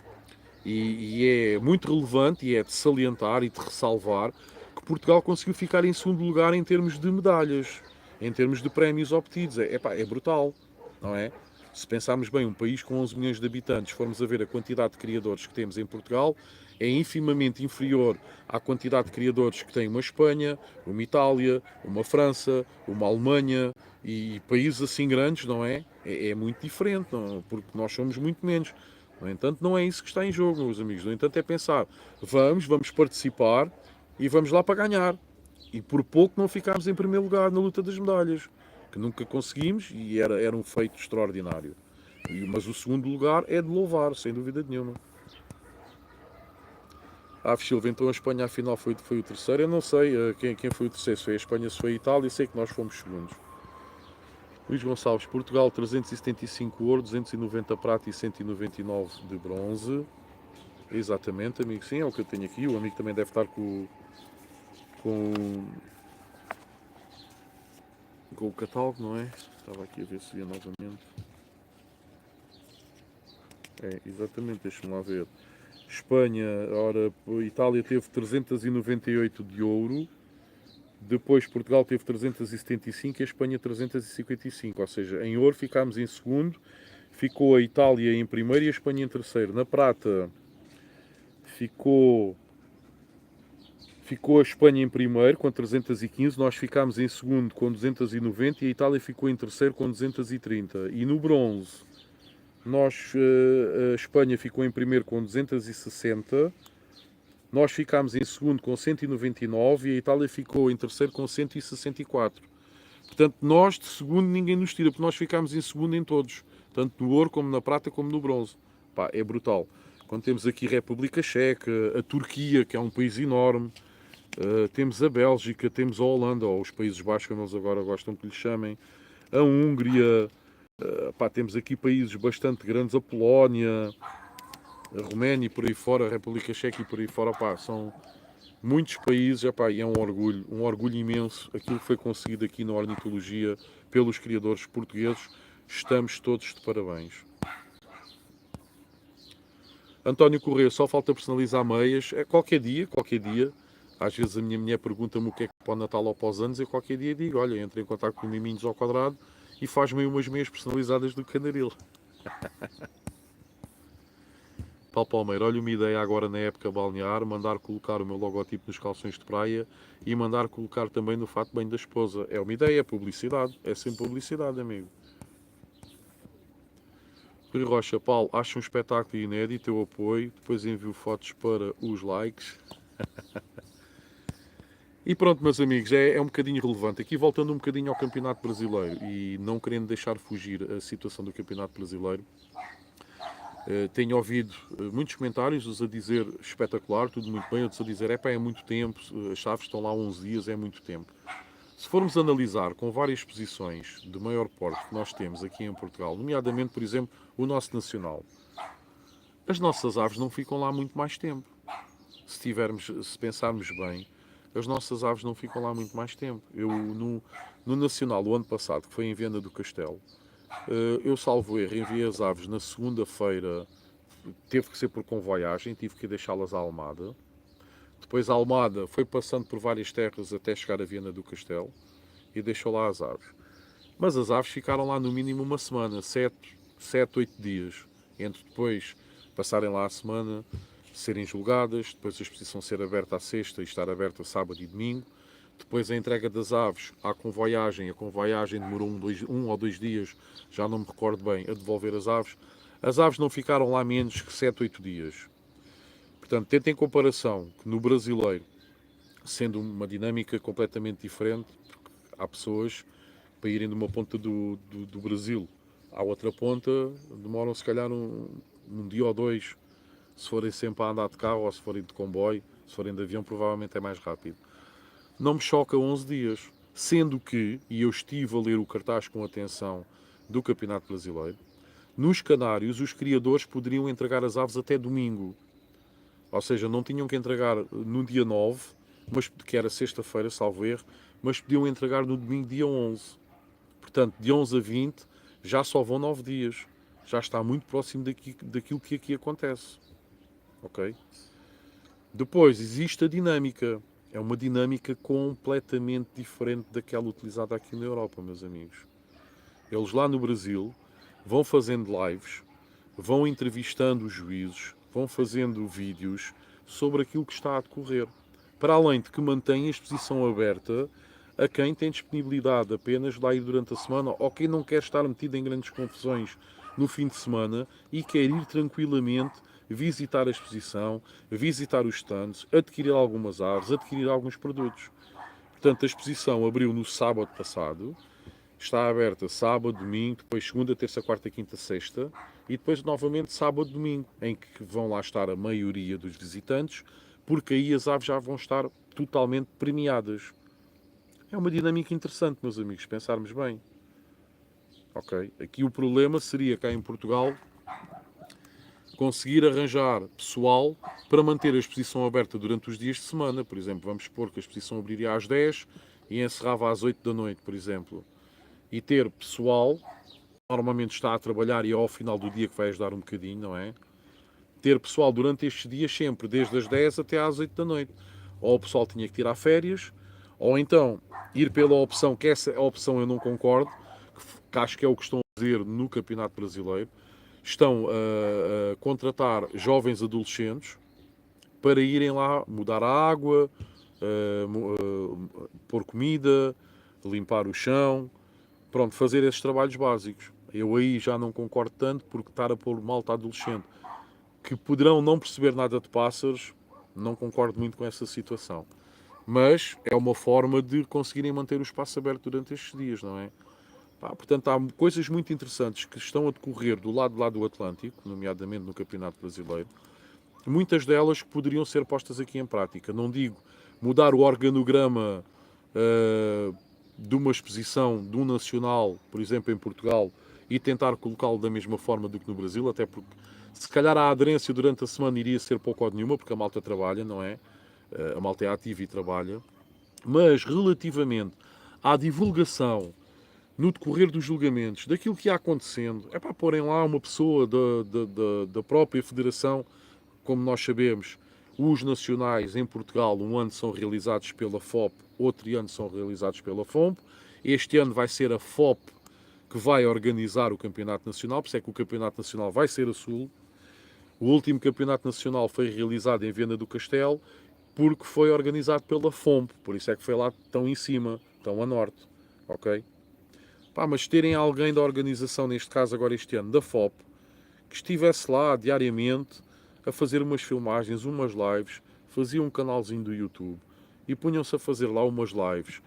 E é muito relevante e é de salientar e de ressalvar que Portugal conseguiu ficar em segundo lugar em termos de medalhas, em termos de prémios obtidos. É brutal, não é? Se pensarmos bem, um país com 11 milhões de habitantes, formos a ver a quantidade de criadores que temos em Portugal, é infimamente inferior à quantidade de criadores que tem uma Espanha, uma Itália, uma França, uma Alemanha e países assim grandes, não é? É muito diferente, não? Porque nós somos muito menos. No entanto, não é isso que está em jogo, meus amigos. No entanto, é pensar, vamos participar e vamos lá para ganhar. E por pouco não ficámos em primeiro lugar na luta das medalhas, que nunca conseguimos e era um feito extraordinário. Mas o segundo lugar é de louvar, sem dúvida nenhuma. Silva, então a Espanha afinal foi o terceiro. Eu não sei quem foi o terceiro, se foi a Espanha, se foi a Itália, sei que nós fomos segundos. Luís Gonçalves, Portugal 375 ouro, 290 prata e 199 de bronze. Exatamente, amigo, sim, é o que eu tenho aqui. O amigo também deve estar com o catálogo, não é? Estava aqui a ver se via novamente. É, exatamente, deixa-me lá ver. Espanha, ora, Itália teve 398 de ouro, depois Portugal teve 375 e a Espanha 355, ou seja, em ouro ficámos em segundo, ficou a Itália em primeiro e a Espanha em terceiro. Na prata ficou a Espanha em primeiro com 315, nós ficámos em segundo com 290 e a Itália ficou em terceiro com 230. E no bronze, a Espanha ficou em primeiro com 260, nós ficámos em segundo com 199 e a Itália ficou em terceiro com 164. Portanto, nós de segundo ninguém nos tira, porque nós ficámos em segundo em todos, tanto no ouro como na prata como no bronze. Pá, é brutal. Quando temos aqui a República Checa, a Turquia, que é um país enorme, temos a Bélgica, temos a Holanda, ou os Países Baixos, como eles agora gostam que lhe chamem, a Hungria, temos aqui países bastante grandes, a Polónia, a Roménia e por aí fora, a República Checa e por aí fora, são muitos países, e é um orgulho imenso aquilo que foi conseguido aqui na ornitologia pelos criadores portugueses. Estamos todos de parabéns. António Correia, só falta personalizar meias. É qualquer dia. Às vezes a minha mulher pergunta-me o que é que para o Natal ou para os anos, e qualquer dia digo, olha, entre em contato com o Miminhos ao Quadrado e faz-me umas meias personalizadas do Candaril. Paulo Palmeiro, olha uma ideia agora na época balnear, mandar colocar o meu logotipo nos calções de praia e mandar colocar também no fato bem da esposa. É uma ideia, é publicidade. É sempre publicidade, amigo. Rui Rocha, Paulo, acho um espetáculo inédito, teu apoio. Depois envio fotos para os likes. E pronto, meus amigos, é um bocadinho relevante. Aqui voltando um bocadinho ao Campeonato Brasileiro e não querendo deixar fugir a situação do Campeonato Brasileiro, tenho ouvido muitos comentários, uns a dizer espetacular, tudo muito bem, outros a dizer é muito tempo, as chaves estão lá 11 dias, é muito tempo. Se formos analisar com várias posições de maior porte que nós temos aqui em Portugal, nomeadamente, por exemplo, o nosso nacional, as nossas aves não ficam lá muito mais tempo. Se pensarmos bem, as nossas aves não ficam lá muito mais tempo. Eu, no Nacional, o ano passado, que foi em Viana do Castelo, eu, salvo erro, enviei as aves na segunda-feira, teve que ser por convoiagem, tive que deixá-las à Almada. Depois a Almada foi passando por várias terras até chegar a Viana do Castelo e deixou lá as aves. Mas as aves ficaram lá no mínimo uma semana, 7, 8 dias. Entre depois passarem lá a semana, serem julgadas, depois a exposição ser aberta à sexta e estar aberta sábado e domingo. Depois a entrega das aves à convoiagem. A convoiagem demorou um ou dois dias, já não me recordo bem, a devolver as aves. As aves não ficaram lá menos que 7, 8 dias. Portanto, tendo em comparação que no brasileiro, sendo uma dinâmica completamente diferente, há pessoas para irem de uma ponta do Brasil à outra ponta, demoram se calhar um dia ou dois. Se forem sempre a andar de carro ou se forem de comboio, se forem de avião, provavelmente é mais rápido. Não me choca 11 dias. Sendo que, e eu estive a ler o cartaz com atenção do Campeonato Brasileiro, nos Canários os criadores poderiam entregar as aves até domingo. Ou seja, não tinham que entregar no dia 9, mas, que era sexta-feira, salvo erro, mas podiam entregar no domingo, dia 11. Portanto, de 11 a 20 já só vão 9 dias. Já está muito próximo daquilo que aqui acontece. Ok? Depois, existe a dinâmica. É uma dinâmica completamente diferente daquela utilizada aqui na Europa, meus amigos. Eles lá no Brasil vão fazendo lives, vão entrevistando os juízes, vão fazendo vídeos sobre aquilo que está a decorrer. Para além de que mantém a exposição aberta a quem tem disponibilidade apenas de lá ir durante a semana ou quem não quer estar metido em grandes confusões no fim de semana e quer ir tranquilamente visitar a exposição, visitar os stands, adquirir algumas aves, adquirir alguns produtos. Portanto, a exposição abriu no sábado passado, está aberta sábado, domingo, depois segunda, terça, quarta, quinta, sexta e depois novamente sábado, domingo, em que vão lá estar a maioria dos visitantes, porque aí as aves já vão estar totalmente premiadas. É uma dinâmica interessante, meus amigos, pensarmos bem. Ok? Aqui o problema seria cá em Portugal conseguir arranjar pessoal para manter a exposição aberta durante os dias de semana. Por exemplo, vamos supor que a exposição abriria às 10 e encerrava às 8 da noite, por exemplo. E ter pessoal, normalmente está a trabalhar e é ao final do dia que vai ajudar um bocadinho, não é? Ter pessoal durante estes dias sempre, desde as 10 até às 8 da noite. Ou o pessoal tinha que tirar férias, ou então ir pela opção, que essa opção eu não concordo, que acho que é o que estão a fazer no Campeonato Brasileiro, estão a contratar jovens adolescentes para irem lá mudar a água, pôr comida, limpar o chão, pronto, fazer esses trabalhos básicos. Eu aí já não concordo tanto porque estar a pôr malta adolescente que poderão não perceber nada de pássaros, não concordo muito com essa situação. Mas é uma forma de conseguirem manter o espaço aberto durante estes dias, não é? Portanto, há coisas muito interessantes que estão a decorrer do lado lá do Atlântico, nomeadamente no Campeonato Brasileiro. Muitas delas poderiam ser postas aqui em prática. Não digo mudar o organograma de uma exposição de um nacional, por exemplo, em Portugal, e tentar colocá-lo da mesma forma do que no Brasil, até porque se calhar a aderência durante a semana iria ser pouco ou nenhuma, porque a malta trabalha, não é? A malta é ativa e trabalha. Mas relativamente à divulgação no decorrer dos julgamentos, daquilo que ia acontecendo, é para porem lá uma pessoa da própria Federação, como nós sabemos, os nacionais em Portugal, um ano são realizados pela FOP, outro ano são realizados pela FOMP. Este ano vai ser a FOP que vai organizar o Campeonato Nacional, por isso é que o Campeonato Nacional vai ser a Sul. O último Campeonato Nacional foi realizado em Viana do Castelo, porque foi organizado pela FOMP, por isso é que foi lá tão em cima, tão a norte, ok? Mas terem alguém da organização, neste caso agora este ano, da FOP, que estivesse lá diariamente a fazer umas filmagens, umas lives, fazia um canalzinho do YouTube e punham-se a fazer lá umas lives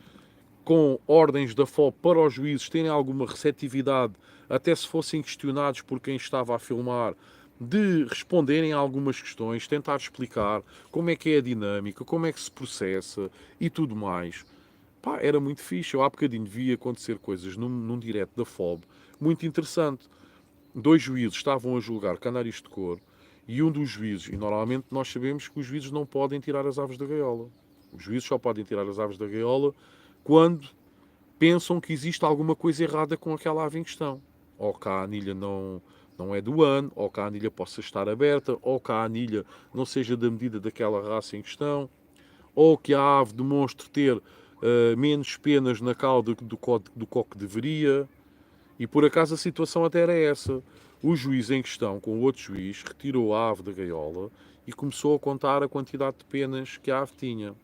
com ordens da FOP para os juízes terem alguma receptividade, até se fossem questionados por quem estava a filmar, de responderem a algumas questões, tentar explicar como é que é a dinâmica, como é que se processa e tudo mais. Era muito fixe. Eu há bocadinho vi acontecer coisas num direto da FOB, muito interessante. Dois juízes estavam a julgar canários de cor e um dos juízes, e normalmente nós sabemos que os juízes não podem tirar as aves da gaiola. Os juízes só podem tirar as aves da gaiola quando pensam que existe alguma coisa errada com aquela ave em questão. Ou que a anilha não é do ano, ou que a anilha possa estar aberta, ou que a anilha não seja da medida daquela raça em questão, ou que a ave demonstre ter menos penas na cauda do que deveria. E por acaso a situação até era essa. O juiz em questão, com o outro juiz, retirou a ave da gaiola e começou a contar a quantidade de penas que a ave tinha.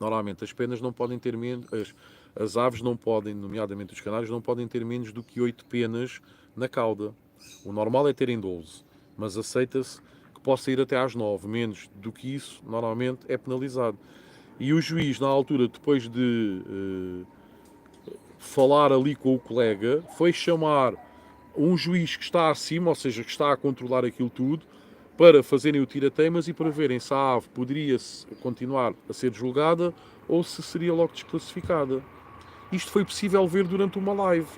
Normalmente as penas não podem ter menos, as aves não podem, nomeadamente os canários, não podem ter menos do que 8 penas na cauda. O normal é terem 12, mas aceita-se que possa ir até às 9. Menos do que isso, normalmente é penalizado. E o juiz, na altura, depois de falar ali com o colega, foi chamar um juiz que está acima, ou seja, que está a controlar aquilo tudo, para fazerem o tira-teimas e para verem se a ave poderia continuar a ser julgada ou se seria logo desclassificada. Isto foi possível ver durante uma live.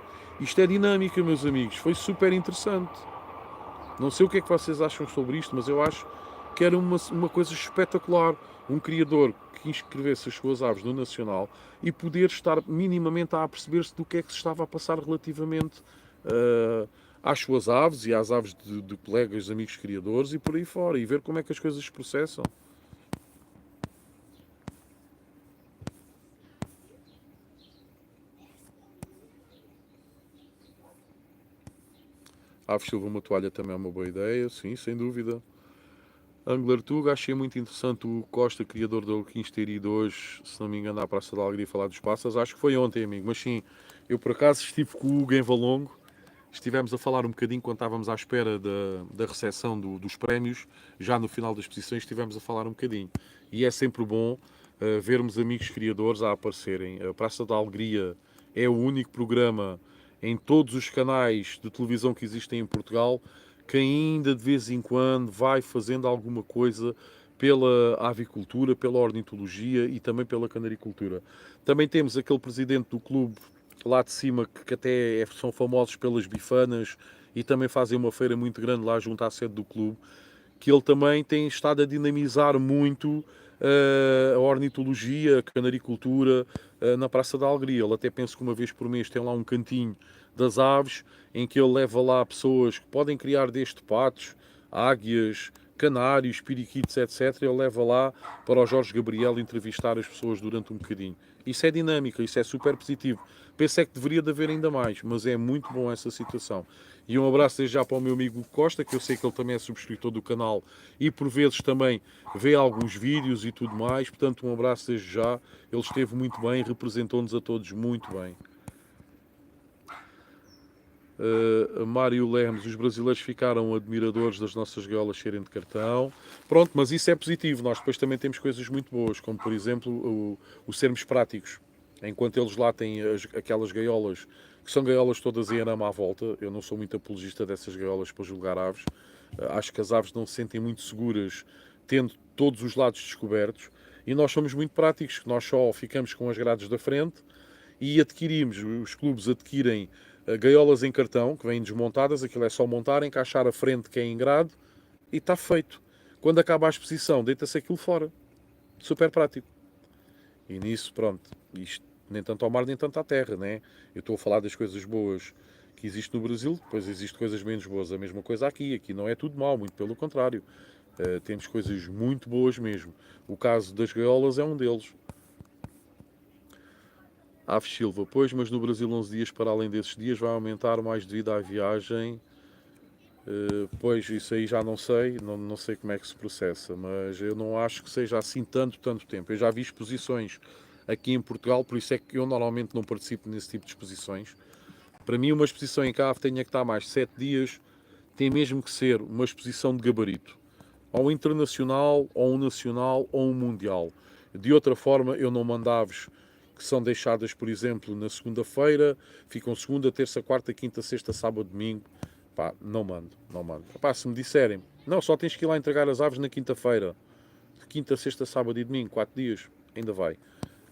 Isto é dinâmica, meus amigos. Foi super interessante. Não sei o que é que vocês acham sobre isto, mas eu acho que era uma coisa espetacular. Um criador que inscrevesse as suas aves no Nacional e poder estar minimamente a perceber-se do que é que se estava a passar relativamente às suas aves e às aves de colegas, amigos criadores e por aí fora. E ver como é que as coisas se processam. Aves Silva, uma toalha também é uma boa ideia, sim, sem dúvida. Angler Tuga, achei muito interessante o Costa, criador da Alquins, ter ido hoje, se não me engano, à Praça da Alegria falar dos pássaros. Acho que foi ontem, amigo, mas sim, eu por acaso estive com o Hugo em Valongo, estivemos a falar um bocadinho quando estávamos à espera da recepção dos prémios, já no final das exposições estivemos a falar um bocadinho. E é sempre bom vermos amigos criadores a aparecerem. A Praça da Alegria é o único programa em todos os canais de televisão que existem em Portugal que ainda de vez em quando vai fazendo alguma coisa pela avicultura, pela ornitologia e também pela canaricultura. Também temos aquele presidente do clube lá de cima que até são famosos pelas bifanas e também fazem uma feira muito grande lá junto à sede do clube, que ele também tem estado a dinamizar muito a ornitologia, a canaricultura na Praça da Alegria. Ele até penso que uma vez por mês tem lá um cantinho das aves em que ele leva lá pessoas que podem criar desde patos, águias, canários, periquitos, etc. Ele leva lá para o Jorge Gabriel entrevistar as pessoas durante um bocadinho. Isso é dinâmica, isso é super positivo. Penso é que deveria de haver ainda mais, mas é muito bom essa situação. E um abraço desde já para o meu amigo Costa, que eu sei que ele também é subscritor do canal e por vezes também vê alguns vídeos e tudo mais. Portanto, um abraço desde já. Ele esteve muito bem, representou-nos a todos muito bem. Mário Lemos, os brasileiros ficaram admiradores das nossas gaiolas serem de cartão. Pronto, mas isso é positivo. Nós depois também temos coisas muito boas, como por exemplo o sermos práticos. Enquanto eles lá têm aquelas gaiolas, que são gaiolas todas em arame à volta, eu não sou muito apologista dessas gaiolas para julgar aves. Acho que as aves não se sentem muito seguras tendo todos os lados descobertos. E nós somos muito práticos, nós só ficamos com as grades da frente e adquirimos, os clubes adquirem gaiolas em cartão, que vêm desmontadas, aquilo é só montar, encaixar a frente que é em grade e está feito. Quando acaba a exposição, deita-se aquilo fora. Super prático. E nisso, pronto, isto nem tanto ao mar, nem tanto à terra, né? Eu estou a falar das coisas boas que existem no Brasil, depois existem coisas menos boas. A mesma coisa aqui. Aqui não é tudo mau, muito pelo contrário. Temos coisas muito boas mesmo. O caso das gaiolas é um deles. Aves Silva, pois, mas no Brasil 11 dias para além desses dias vai aumentar mais devido à viagem. Pois, isso aí já não sei, não sei como é que se processa, mas eu não acho que seja assim tanto tempo. Eu já vi exposições aqui em Portugal, por isso é que eu normalmente não participo nesse tipo de exposições. Para mim, uma exposição em cave tenha que estar mais 7 dias, tem mesmo que ser uma exposição de gabarito. Ou internacional, ou um nacional, ou um mundial. De outra forma, eu não mando aves que são deixadas, por exemplo, na segunda-feira, ficam segunda, terça, quarta, quinta, sexta, sábado, domingo. Pá, não mando, não mando. Pá, se me disserem, não, só tens que ir lá entregar as aves na quinta-feira, quinta, sexta, sábado e domingo, 4 dias, ainda vai.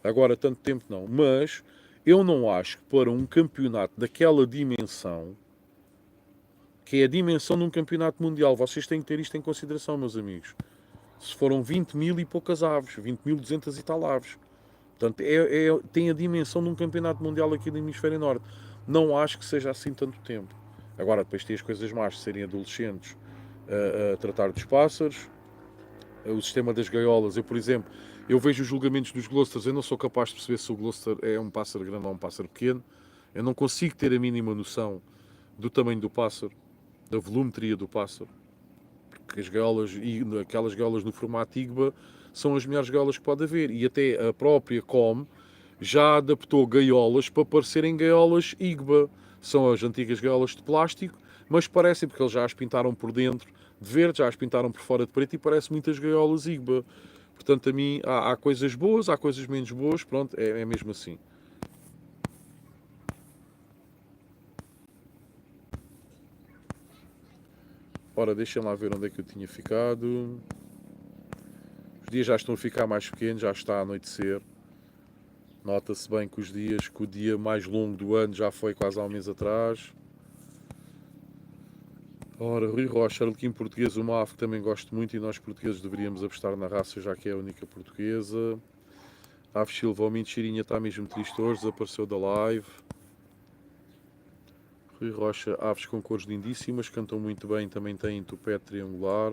Agora, tanto tempo não. Mas eu não acho que para um campeonato daquela dimensão, que é a dimensão de um campeonato mundial, vocês têm que ter isto em consideração, meus amigos. Se foram 20 mil e poucas aves, 20.200 e tal aves. Portanto, tem a dimensão de um campeonato mundial aqui no Hemisfério Norte. Não acho que seja assim tanto tempo. Agora, depois tem as coisas más, serem adolescentes a tratar dos pássaros, o sistema das gaiolas. Eu, por exemplo, eu vejo os julgamentos dos Gloucesters, eu não sou capaz de perceber se o Gloucester é um pássaro grande ou um pássaro pequeno. Eu não consigo ter a mínima noção do tamanho do pássaro, da volumetria do pássaro. Porque as gaiolas, e aquelas gaiolas no formato IGBA, são as melhores gaiolas que pode haver. E até a própria Com já adaptou gaiolas para parecerem gaiolas IGBA. São as antigas gaiolas de plástico, mas parecem, porque eles já as pintaram por dentro de verde, já as pintaram por fora de preto e parecem muitas gaiolas IGBA. Portanto, a mim há coisas boas, há coisas menos boas, pronto, é mesmo assim. Ora, deixem lá ver onde é que eu tinha ficado. Os dias já estão a ficar mais pequenos, já está a anoitecer. Nota-se bem que os dias, que o dia mais longo do ano já foi quase há um mês atrás. Ora, Rui Rocha, arlequim português, uma ave que também gosto muito e nós portugueses deveríamos apostar na raça, já que é a única portuguesa. Ave Silva, o Mentirinha está mesmo triste hoje, desapareceu da live. Rui Rocha, aves com cores lindíssimas, cantam muito bem, também têm tupete triangular.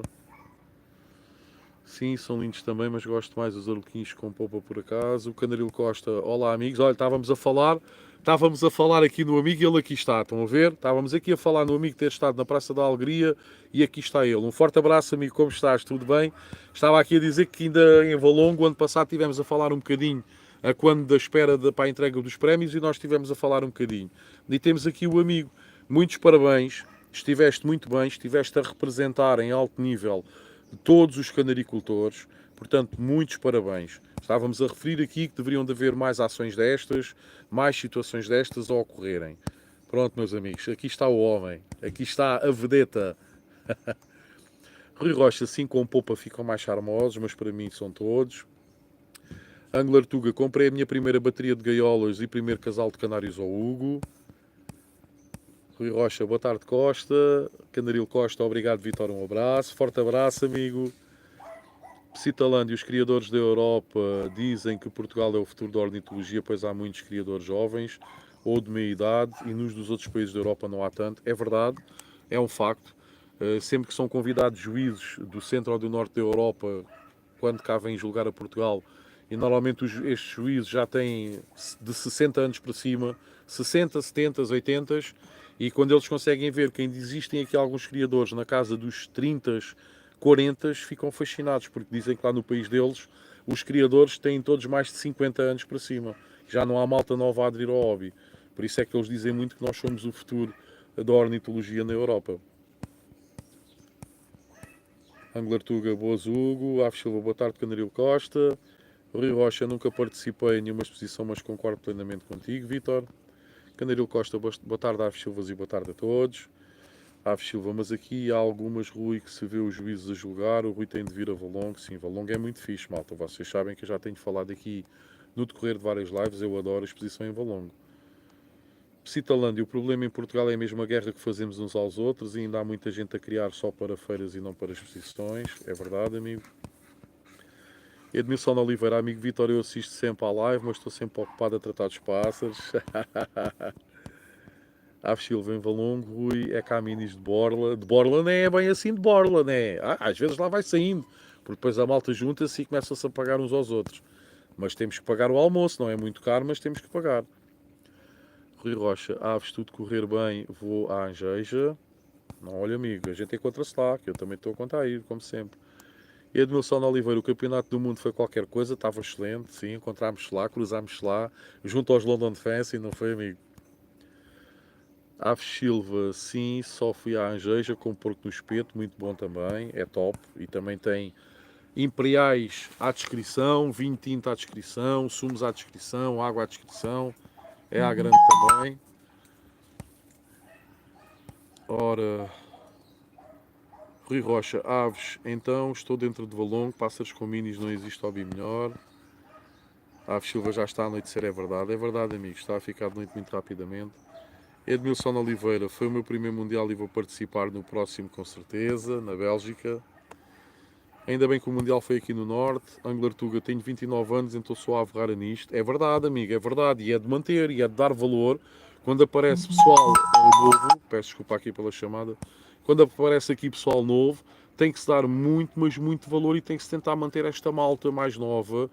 Sim, são lindos também, mas gosto mais dos arlequins com polpa por acaso. O Canaril Costa, olá amigos, olha, estávamos a falar Estávamos a falar aqui no amigo e ele aqui está, estão a ver? Estávamos aqui a falar no amigo ter estado na Praça da Alegria e aqui está ele. Um forte abraço, amigo, como estás? Tudo bem? Estava aqui a dizer que ainda em Valongo, ano passado, estivemos a falar um bocadinho a quando da espera para a entrega dos prémios e nós estivemos a falar um bocadinho. E temos aqui o amigo. Muitos parabéns, estiveste muito bem, estiveste a representar em alto nível todos os canaricultores, portanto, muitos parabéns. Estávamos a referir aqui que deveriam de haver mais ações destas, mais situações destas a ocorrerem. Pronto, meus amigos, aqui está o homem, aqui está a vedeta. Rui Rocha, assim com polpa ficam mais charmosos, mas para mim são todos. Angler Tuga, comprei a minha primeira bateria de gaiolas e primeiro casal de canários ao Hugo. Rui Rocha, boa tarde Costa. Canaril Costa, obrigado Vitor, um abraço. Forte abraço, amigo. Citalândia, os criadores da Europa dizem que Portugal é o futuro da ornitologia, pois há muitos criadores jovens ou de meia idade e nos dos outros países da Europa não há tanto. É verdade, é um facto. Sempre que são convidados juízes do centro ou do norte da Europa, quando cá vêm julgar a Portugal, e normalmente estes juízes já têm de 60 anos para cima, 60, 70, 80, e quando eles conseguem ver que ainda existem aqui alguns criadores na casa dos 30, 40, ficam fascinados, porque dizem que lá no país deles os criadores têm todos mais de 50 anos para cima. Já não há malta nova a aderir ao hobby. Por isso é que eles dizem muito que nós somos o futuro da ornitologia na Europa. Angler Tuga, boas Hugo. Aves Silva, boa tarde, Canaril Costa. Rui Rocha, nunca participei em nenhuma exposição, mas concordo plenamente contigo, Vítor. Canaril Costa, boa tarde, Aves Silvas, e boa tarde a todos. Aves Silva, mas aqui há algumas, Rui, que se vê os juízes a julgar, o Rui tem de vir a Valongo. Sim, Valongo é muito fixe, malta. Vocês sabem que eu já tenho falado aqui no decorrer de várias lives, eu adoro a exposição em Valongo. Citalândia, o problema em Portugal é mesmo a guerra que fazemos uns aos outros e ainda há muita gente a criar só para feiras e não para exposições. É verdade, amigo. Edmilson Oliveira, amigo Vitor, eu assisto sempre à live, mas estou sempre ocupado a tratar dos pássaros. Aves Silva em Valongo, Rui, é Caminis de Borla. De Borla não é bem assim de Borla, né? Às vezes lá vai saindo, porque depois a malta junta-se e começa-se a pagar uns aos outros. Mas temos que pagar o almoço, não é muito caro, mas temos que pagar. Rui Rocha, Aves, tudo correr bem, vou à Angeja. Não, olha amigo, a gente encontra-se lá, que eu também estou a contar aí, como sempre. Edmilson Oliveira, o campeonato do mundo foi qualquer coisa, estava excelente, sim, encontrámos-se lá, cruzámos-se lá, junto aos London Fancy, não foi, amigo? Aves Silva, sim, só fui à Angeja com porco no espeto, muito bom também, é top. E também tem imperiais à descrição, vinho tinto à descrição, sumos à descrição, água à descrição, é à grande também. Ora, Rui Rocha, aves, então estou dentro de Valongo, pássaros com minis, não existe hobby melhor. Aves Silva já está a anoitecer, é verdade amigo, está a ficar de noite muito rapidamente. Edmilson Oliveira, foi o meu primeiro Mundial e vou participar no próximo com certeza, na Bélgica. Ainda bem que o Mundial foi aqui no Norte. Angler Tuga, tenho 29 anos, então sou a averrar nisto. É verdade, amigo, é verdade. E é de manter, e é de dar valor. Quando aparece pessoal novo, peço desculpa aqui pela chamada, quando aparece aqui pessoal novo, tem que se dar muito, mas muito valor e tem que se tentar manter esta malta mais nova,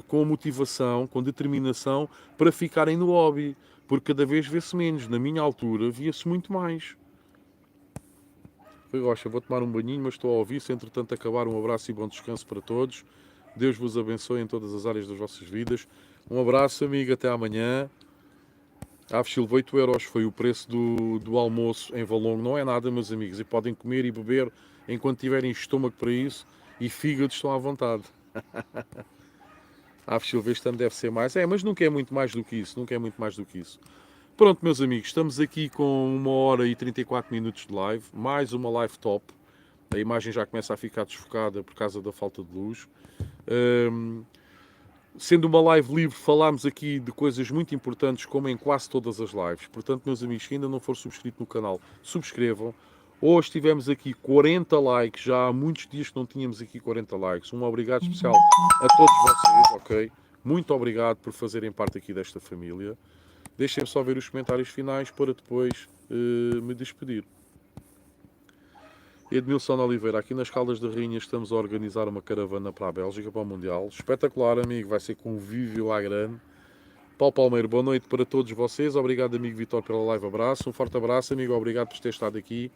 com motivação, com determinação, para ficarem no hobby. Porque cada vez vê-se menos. Na minha altura, via-se muito mais. Rui Rocha, vou tomar um banhinho, mas estou a ouvir. Se entretanto acabar, um abraço e bom descanso para todos. Deus vos abençoe em todas as áreas das vossas vidas. Um abraço, amigo. Até amanhã. Aves Silva, 8 euros foi o preço do almoço em Valongo. Não é nada, meus amigos. E podem comer e beber enquanto tiverem estômago para isso. E fígado estão à vontade. Aves Silva, este ano deve ser mais. É, mas nunca é muito mais do que isso. Nunca é muito mais do que isso. Pronto, meus amigos, estamos aqui com 1 hora e 34 minutos de live, mais uma live top. A imagem já começa a ficar desfocada por causa da falta de luz. Sendo uma live livre, falámos aqui de coisas muito importantes, como em quase todas as lives. Portanto, meus amigos, que ainda não for subscrito no canal, subscrevam. Hoje tivemos aqui 40 likes, já há muitos dias que não tínhamos aqui 40 likes. Um obrigado especial a todos vocês, ok? Muito obrigado por fazerem parte aqui desta família. Deixem-me só ver os comentários finais para depois me despedir. Edmilson Oliveira, aqui nas Caldas da Rainha estamos a organizar uma caravana para a Bélgica, para o Mundial. Espetacular, amigo, vai ser convívio à grande. Paulo Palmeiro, boa noite para todos vocês. Obrigado, amigo Vitor, pela live. Abraço. Um forte abraço, amigo. Obrigado por ter estado aqui.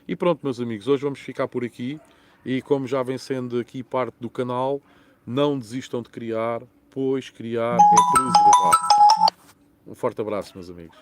E pronto, meus amigos, hoje vamos ficar por aqui. E como já vem sendo aqui parte do canal, não desistam de criar, pois criar é preservar. Um forte abraço, meus amigos.